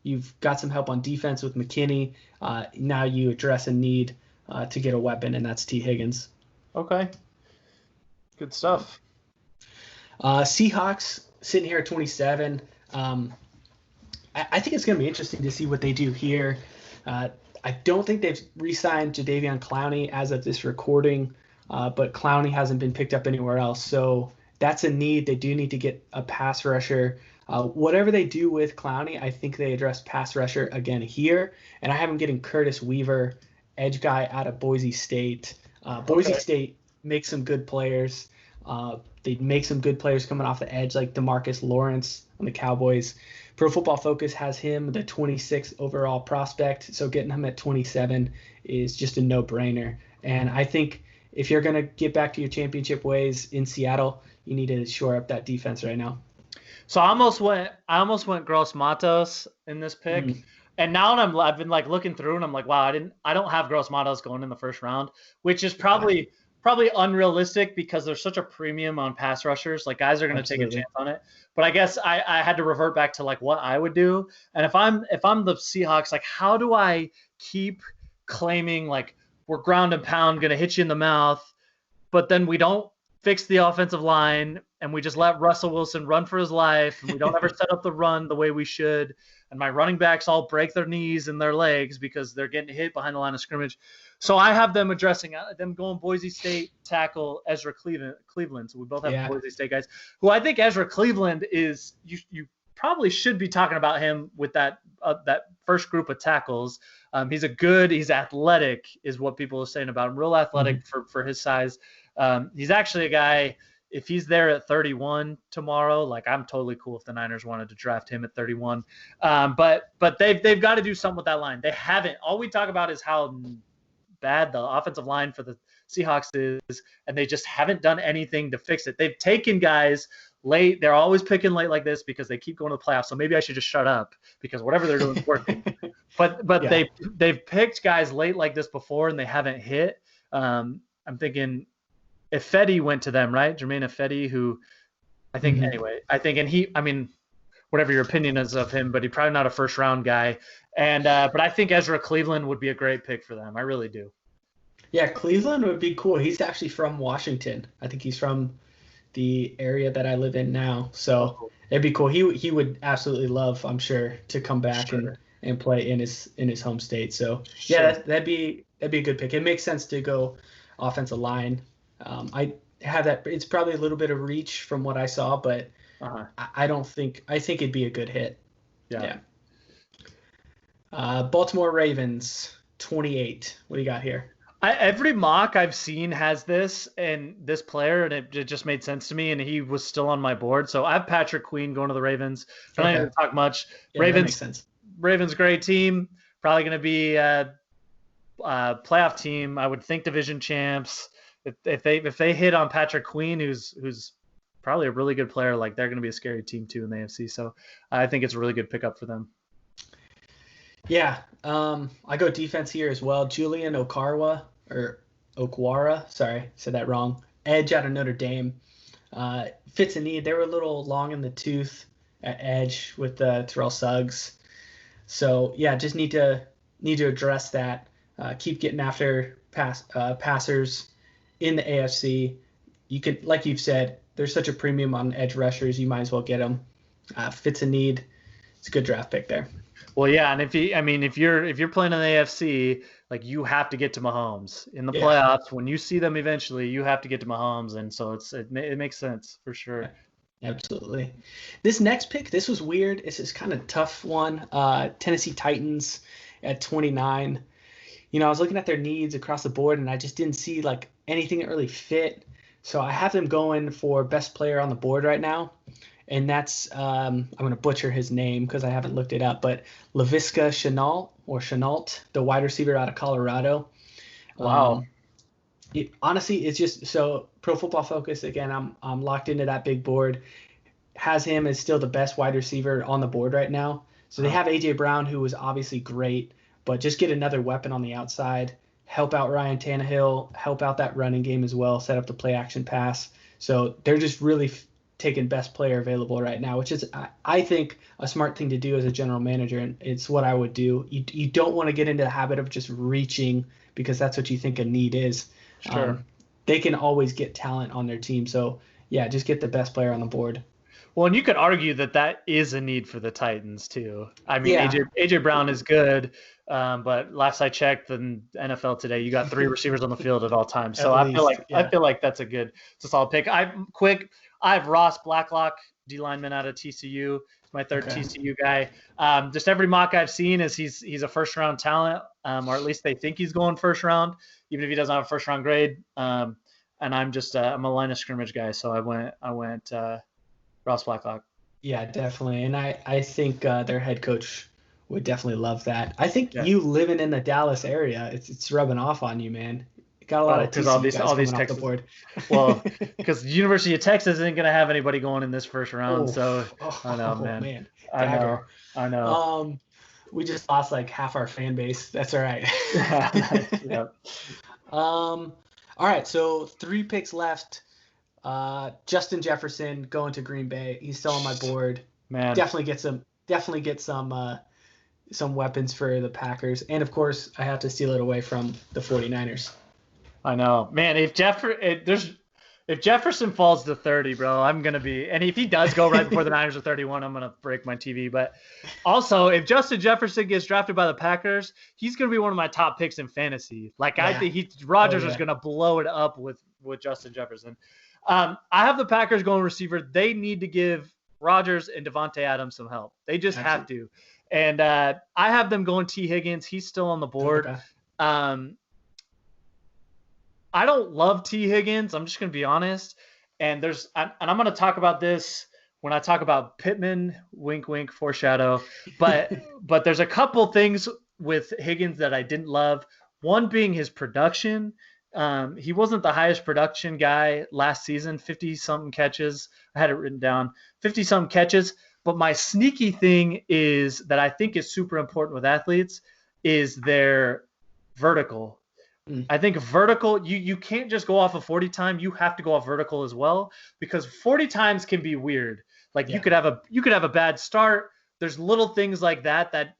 you've got some help on defense with McKinney. Now you address a need to get a weapon, and that's T. Higgins. Okay. Good stuff. Seahawks sitting here at 27. I think it's going to be interesting to see what they do here. I don't think they've re-signed Jadeveon Clowney as of this recording, but Clowney hasn't been picked up anywhere else. So that's a need. They do need to get a pass rusher. Whatever they do with Clowney, I think they address pass rusher again here. And I have them getting Curtis Weaver, edge guy out of Boise State. Boise State makes some good players. They make some good players coming off the edge, like DeMarcus Lawrence on the Cowboys. Pro Football Focus has him the 26th overall prospect, so getting him at 27 is just a no-brainer. And I think if you're going to get back to your championship ways in Seattle, you need to shore up that defense right now. So I almost went Gross Matos in this pick. And now I've been like looking through and I'm like, wow, I don't have Gross Matos going in the first round, which is probably unrealistic because there's such a premium on pass rushers. Like guys are going to take a chance on it. But I guess I had to revert back to like what I would do. And if I'm the Seahawks, like how do I keep claiming like we're ground and pound going to hit you in the mouth, but then we don't fix the offensive line and we just let Russell Wilson run for his life and we don't ever set up the run the way we should. And my running backs all break their knees and their legs because they're getting hit behind the line of scrimmage. So I have them addressing them going Boise State tackle Ezra Cleveland. So we both have Boise State guys who I think Ezra Cleveland is, you probably should be talking about him with that first group of tackles. He's athletic is what people are saying about him. Real athletic for his size. He's actually a guy, if he's there at 31 tomorrow, like I'm totally cool if the Niners wanted to draft him at 31. But they've got to do something with that line. They haven't. All we talk about is how bad the offensive line for the Seahawks is, and they just haven't done anything to fix it. They've taken guys late. They're always picking late like this because they keep going to the playoffs. So maybe I should just shut up because whatever they're doing is working. But they've picked guys late like this before and they haven't hit. I'm thinking Ifedi went to them, right? Jermaine Ifedi, who I think whatever your opinion is of him, but he's probably not a first round guy. And but I think Ezra Cleveland would be a great pick for them. I really do. Yeah, Cleveland would be cool. He's actually from Washington. I think he's from the area that I live in now. So it'd be cool. He would absolutely love, I'm sure, to come back and play in his home state. So yeah, that'd be a good pick. It makes sense to go offensive line. I have that. It's probably a little bit of reach from what I saw, but I think it'd be a good hit. Yeah. Baltimore Ravens 28. What do you got here? Every mock I've seen has this player, and it just made sense to me, and he was still on my board. So I have Patrick Queen going to the Ravens. I'm not going to talk much. Yeah, that makes sense. Ravens, great team. Probably going to be a playoff team. I would think division champs. If they hit on Patrick Queen, who's probably a really good player, like they're going to be a scary team too in the AFC. So I think it's a really good pickup for them. Yeah, I go defense here as well. Julian Okwara, sorry, said that wrong. Edge out of Notre Dame. Fits a need. They were a little long in the tooth at edge with Terrell Suggs. So yeah, just need to address that. Keep getting after passers in the AFC. You could, like you've said, there's such a premium on edge rushers. You might as well get them. Fits a need. It's a good draft pick there. Well, yeah, and if you're playing in the AFC, like you have to get to Mahomes in the playoffs. When you see them eventually, you have to get to Mahomes, and so it makes sense for sure. Absolutely. This next pick, this was weird. This is kind of a tough one. Tennessee Titans at 29. I was looking at their needs across the board, and I just didn't see like anything that really fit. So I have them going for best player on the board right now. And that's, I'm going to butcher his name because I haven't looked it up, but Laviska Shenault, the wide receiver out of Colorado. Wow. Honestly, it's just so Pro Football Focus, again, I'm locked into that big board, has him as still the best wide receiver on the board right now. So they have A.J. Brown, who was obviously great, but just get another weapon on the outside, help out Ryan Tannehill, help out that running game as well, set up the play action pass. So they're just really taking best player available right now, which is, I think, a smart thing to do as a general manager, and it's what I would do. You don't want to get into the habit of just reaching because that's what you think a need is. Sure. They can always get talent on their team. So, yeah, just get the best player on the board. Well, and you could argue that is a need for the Titans too. I mean, Yeah. AJ Brown is good, but last I checked, in NFL today, you got 3 receivers on the field at all times. So At I feel least, like it's a solid pick. I have Ross Blacklock, D lineman out of TCU. He's my third TCU guy. Just every mock I've seen is he's a first round talent, or at least they think he's going first round, even if he doesn't have a first round grade. And I'm just I'm a line of scrimmage guy, so I went Ross Blacklock. Yeah, definitely. And I think their head coach would definitely love that. I think you living in the Dallas area, it's rubbing off on you, man. You got a lot of TCU all guys these coming off Texas the board. Well, because the University of Texas isn't going to have anybody going in this first round. So I know, man. I know. We just lost like half our fan base. That's all right. Yep. All right, so 3 picks left. Justin Jefferson going to Green Bay. He's still on my board. Man, Definitely get some weapons for the Packers. And of course, I have to steal it away from the 49ers. I know, man. If Jefferson falls to 30, bro, I'm gonna be. And if he does go right before the Niners are 31, I'm gonna break my TV. But also, if Justin Jefferson gets drafted by the Packers, he's gonna be one of my top picks in fantasy. Like I think Rodgers is gonna blow it up with Justin Jefferson. I have the Packers going receiver. They need to give Rodgers and Devontae Adams some help. They just have to. And I have them going T. Higgins. He's still on the board. Okay. I don't love T. Higgins. I'm just going to be honest. And I'm going to talk about this when I talk about Pittman, wink, wink, foreshadow. But there's a couple things with Higgins that I didn't love. One being his production. He wasn't the highest production guy last season, 50-something catches. I had it written down, 50-something catches. But my sneaky thing is that I think is super important with athletes is their vertical. I think vertical, you can't just go off of 40 time. You have to go off vertical as well, because 40 times can be weird. Like you could have a bad start. There's little things like that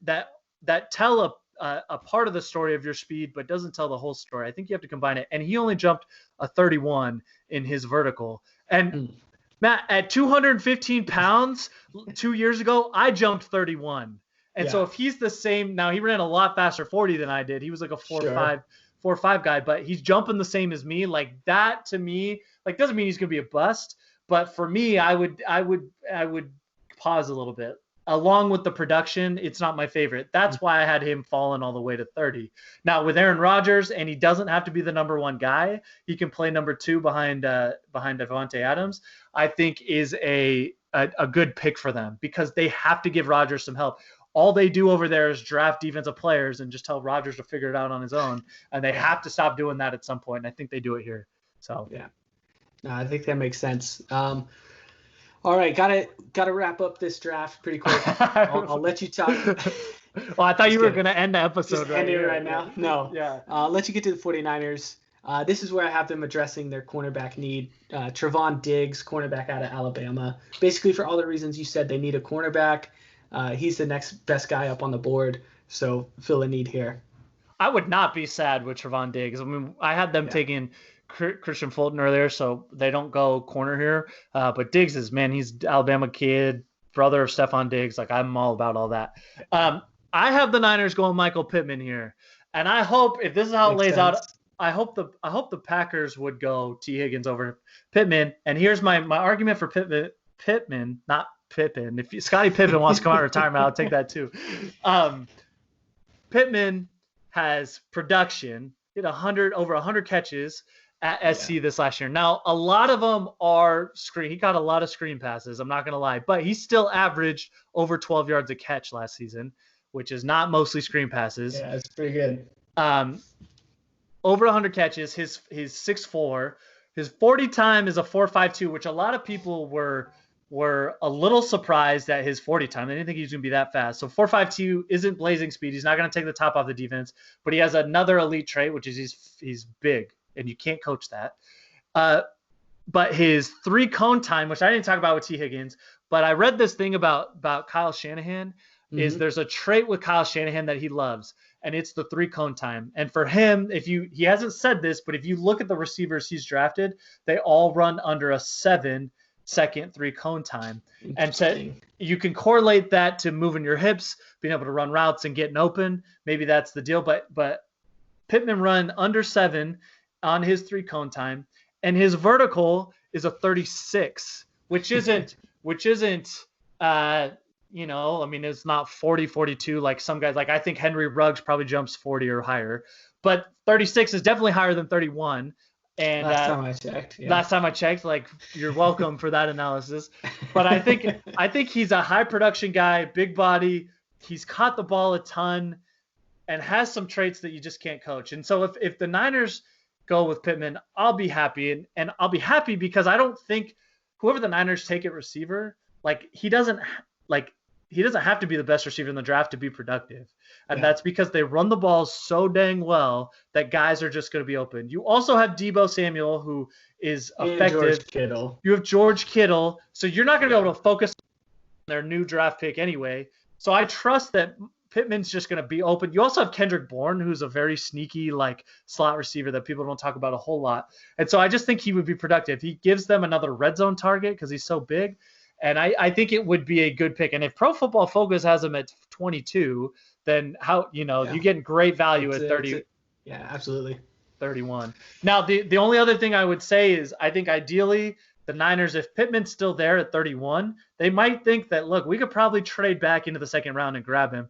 tell a part of the story of your speed, but doesn't tell the whole story. I think you have to combine it. And he only jumped a 31 in his vertical. And Matt, at 215 pounds 2 years ago, I jumped 31. And so if he's the same, now he ran a lot faster 40 than I did. He was like a 4.5 guy, but he's jumping the same as me. Like that to me, like doesn't mean he's going to be a bust, but for me, I would pause a little bit. Along with the production, it's not my favorite. That's why I had him falling all the way to 30. Now with Aaron Rodgers, and he doesn't have to be the number 1 guy. He can play number 2 behind Davante Adams. I think is a good pick for them because they have to give Rodgers some help. All they do over there is draft defensive players and just tell Rodgers to figure it out on his own. And they have to stop doing that at some point. And I think they do it here. So yeah, no, I think that makes sense. All right, gotta wrap up this draft pretty quick. I'll let you talk. Well, I thought you were going to end the episode right now. No. Yeah. I'll let you get to the 49ers. This is where I have them addressing their cornerback need. Trevon Diggs, cornerback out of Alabama. Basically, for all the reasons you said, they need a cornerback. He's the next best guy up on the board, so fill a need here. I would not be sad with Trevon Diggs. I mean, I had them taking Christian Fulton earlier, so they don't go corner here. But Diggs is, man, he's Alabama kid, brother of Stephon Diggs. Like, I'm all about all that. I have the Niners going Michael Pittman here, and I hope if this is how it lays out, I hope the Packers would go T. Higgins over Pittman. And here's my argument for Pittman, not Pippen. If Scottie Pippen wants to come out of retirement, I'll take that too. Pittman has production. He had over 100 catches at SC this last year. Now, a lot of them are screen. He got a lot of screen passes. I'm not going to lie, but he still averaged over 12 yards a catch last season, which is not mostly screen passes. Yeah, it's pretty good. Over 100 catches. He's 6'4". His 40 time is a 4.52, which a lot of people were a little surprised at his 40 time. They didn't think he was going to be that fast. So 4.52 isn't blazing speed. He's not going to take the top off the defense, but he has another elite trait, which is he's big, and you can't coach that. But his 3-cone time, which I didn't talk about with T. Higgins, but I read this thing about Kyle Shanahan, is there's a trait with Kyle Shanahan that he loves, and it's the 3-cone time. And for him, he hasn't said this, but if you look at the receivers he's drafted, they all run under a 7 second 3-cone time. And Interesting. you can correlate that to moving your hips, being able to run routes and getting open. Maybe that's the deal. But Pittman run under 7 on his 3-cone time, and his vertical is a 36, which isn't I mean, it's not 40, 42 like some guys. Like I think Henry Ruggs probably jumps 40 or higher, but 36 is definitely higher than 31. And Last time I checked. Yeah. Last time I checked, like you're welcome for that analysis. But I think he's a high production guy, big body. He's caught the ball a ton and has some traits that you just can't coach. And so if the Niners go with Pittman, I'll be happy. And I'll be happy because I don't think whoever the Niners take at receiver, like he doesn't have to be the best receiver in the draft to be productive. And that's because they run the ball so dang well that guys are just going to be open. You also have Deebo Samuel, who is effective. George Kittle. You have George Kittle. So you're not going to be able to focus on their new draft pick anyway. So I trust that Pittman's just going to be open. You also have Kendrick Bourne, who's a very sneaky like slot receiver that people don't talk about a whole lot. And so I just think he would be productive. He gives them another red zone target because he's so big. And I think it would be a good pick. And if Pro Football Focus has him at 22, then you're getting great value at 30. Yeah, absolutely. 31. Now, the only other thing I would say is I think ideally the Niners, if Pittman's still there at 31, they might think that, look, we could probably trade back into the second round and grab him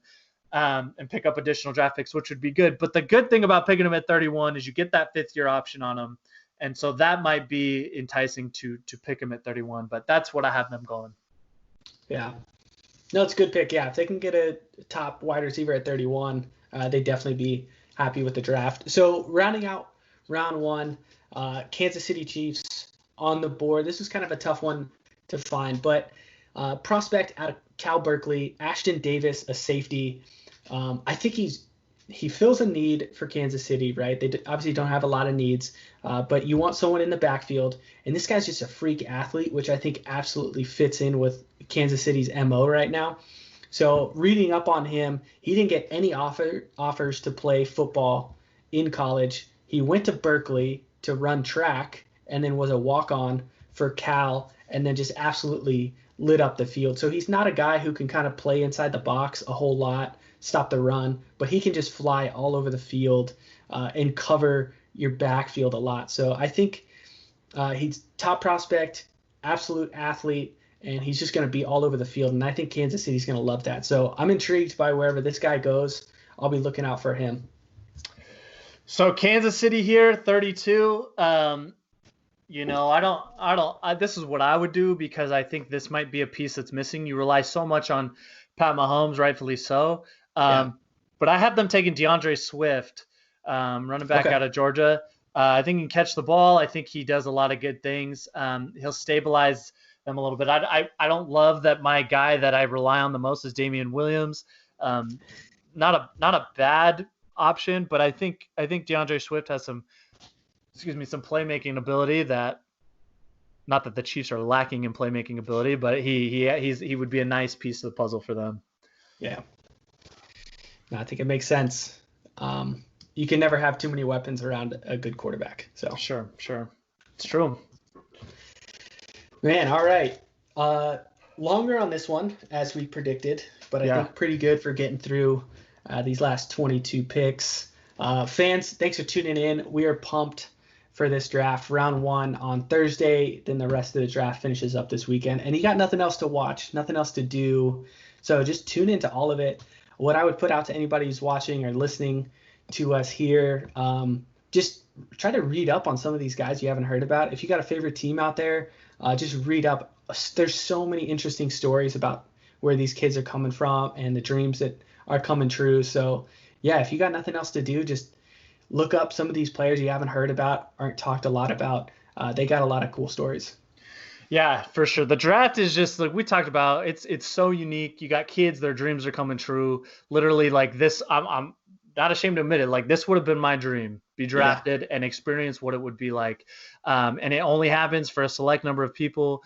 and pick up additional draft picks, which would be good. But the good thing about picking him at 31 is you get that 5th-year option on him. And so that might be enticing to pick him at 31, but that's what I have them going. Yeah. No, it's a good pick. Yeah, if they can get a top wide receiver at 31, they'd definitely be happy with the draft. So rounding out round 1, Kansas City Chiefs on the board. This was kind of a tough one to find, but prospect out of Cal Berkeley, Ashton Davis, a safety. I think he fills a need for Kansas City, right? They obviously don't have a lot of needs, but you want someone in the backfield. And this guy's just a freak athlete, which I think absolutely fits in with Kansas City's MO right now. So reading up on him, he didn't get any offers to play football in college. He went to Berkeley to run track and then was a walk-on for Cal and then just absolutely lit up the field. So he's not a guy who can kind of play inside the box a whole lot, stop the run, but he can just fly all over the field and cover your backfield a lot. So I think he's top prospect, absolute athlete, and he's just going to be all over the field. And I think Kansas City's going to love that. So I'm intrigued by wherever this guy goes. I'll be looking out for him. So Kansas City here, 32. This is what I would do because I think this might be a piece that's missing. You rely so much on Pat Mahomes, rightfully so. But I have them taking DeAndre Swift, running back out of Georgia. I think he can catch the ball. I think he does a lot of good things. He'll stabilize them a little bit. I don't love that my guy that I rely on the most is Damian Williams. Not a bad option, but I think DeAndre Swift has some playmaking ability that, not that the Chiefs are lacking in playmaking ability, but he would be a nice piece of the puzzle for them. Yeah. No, I think it makes sense. You can never have too many weapons around a good quarterback. So Sure. It's true. Man, all right. Longer on this one, as we predicted, but I think pretty good for getting through these last 22 picks. Fans, thanks for tuning in. We are pumped for this draft. Round 1 on Thursday, then the rest of the draft finishes up this weekend. And you got nothing else to watch, nothing else to do. So just tune into all of it. What I would put out to anybody who's watching or listening to us here, just try to read up on some of these guys you haven't heard about. If you got a favorite team out there, just read up. There's so many interesting stories about where these kids are coming from and the dreams that are coming true. So yeah, if you got nothing else to do, just look up some of these players you haven't heard about, aren't talked a lot about. They got a lot of cool stories. Yeah, for sure. The draft is just like we talked about. It's so unique. You got kids, their dreams are coming true. Literally, like this, I'm not ashamed to admit it. Like this would have been my dream: be drafted and experience what it would be like. And it only happens for a select number of people.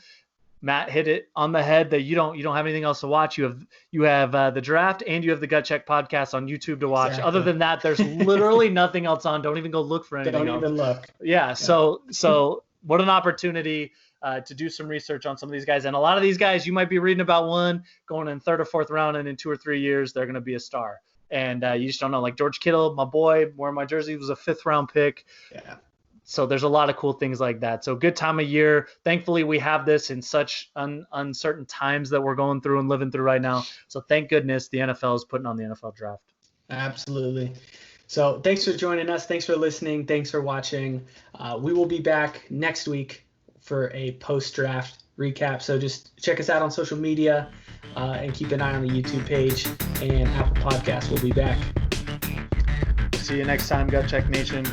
Matt hit it on the head that you don't have anything else to watch. You have the draft and you have the Gut Check podcast on YouTube to watch. Exactly. Other than that, there's literally nothing else on. Don't even go look for anything else. Don't even look. Yeah. So what an opportunity to do some research on some of these guys. And a lot of these guys, you might be reading about one going in third or fourth round, and in 2 or 3 years, they're going to be a star. And you just don't know. Like George Kittle, my boy, wearing my jersey, was a 5th round pick. Yeah. So there's a lot of cool things like that. So good time of year. Thankfully, we have this in such uncertain times that we're going through and living through right now. So thank goodness the NFL is putting on the NFL draft. Absolutely. So thanks for joining us. Thanks for listening. Thanks for watching. We will be back next week for a post-draft recap. So just check us out on social media and keep an eye on the YouTube page and Apple Podcasts. We'll be back. See you next time, Gut Check Nation.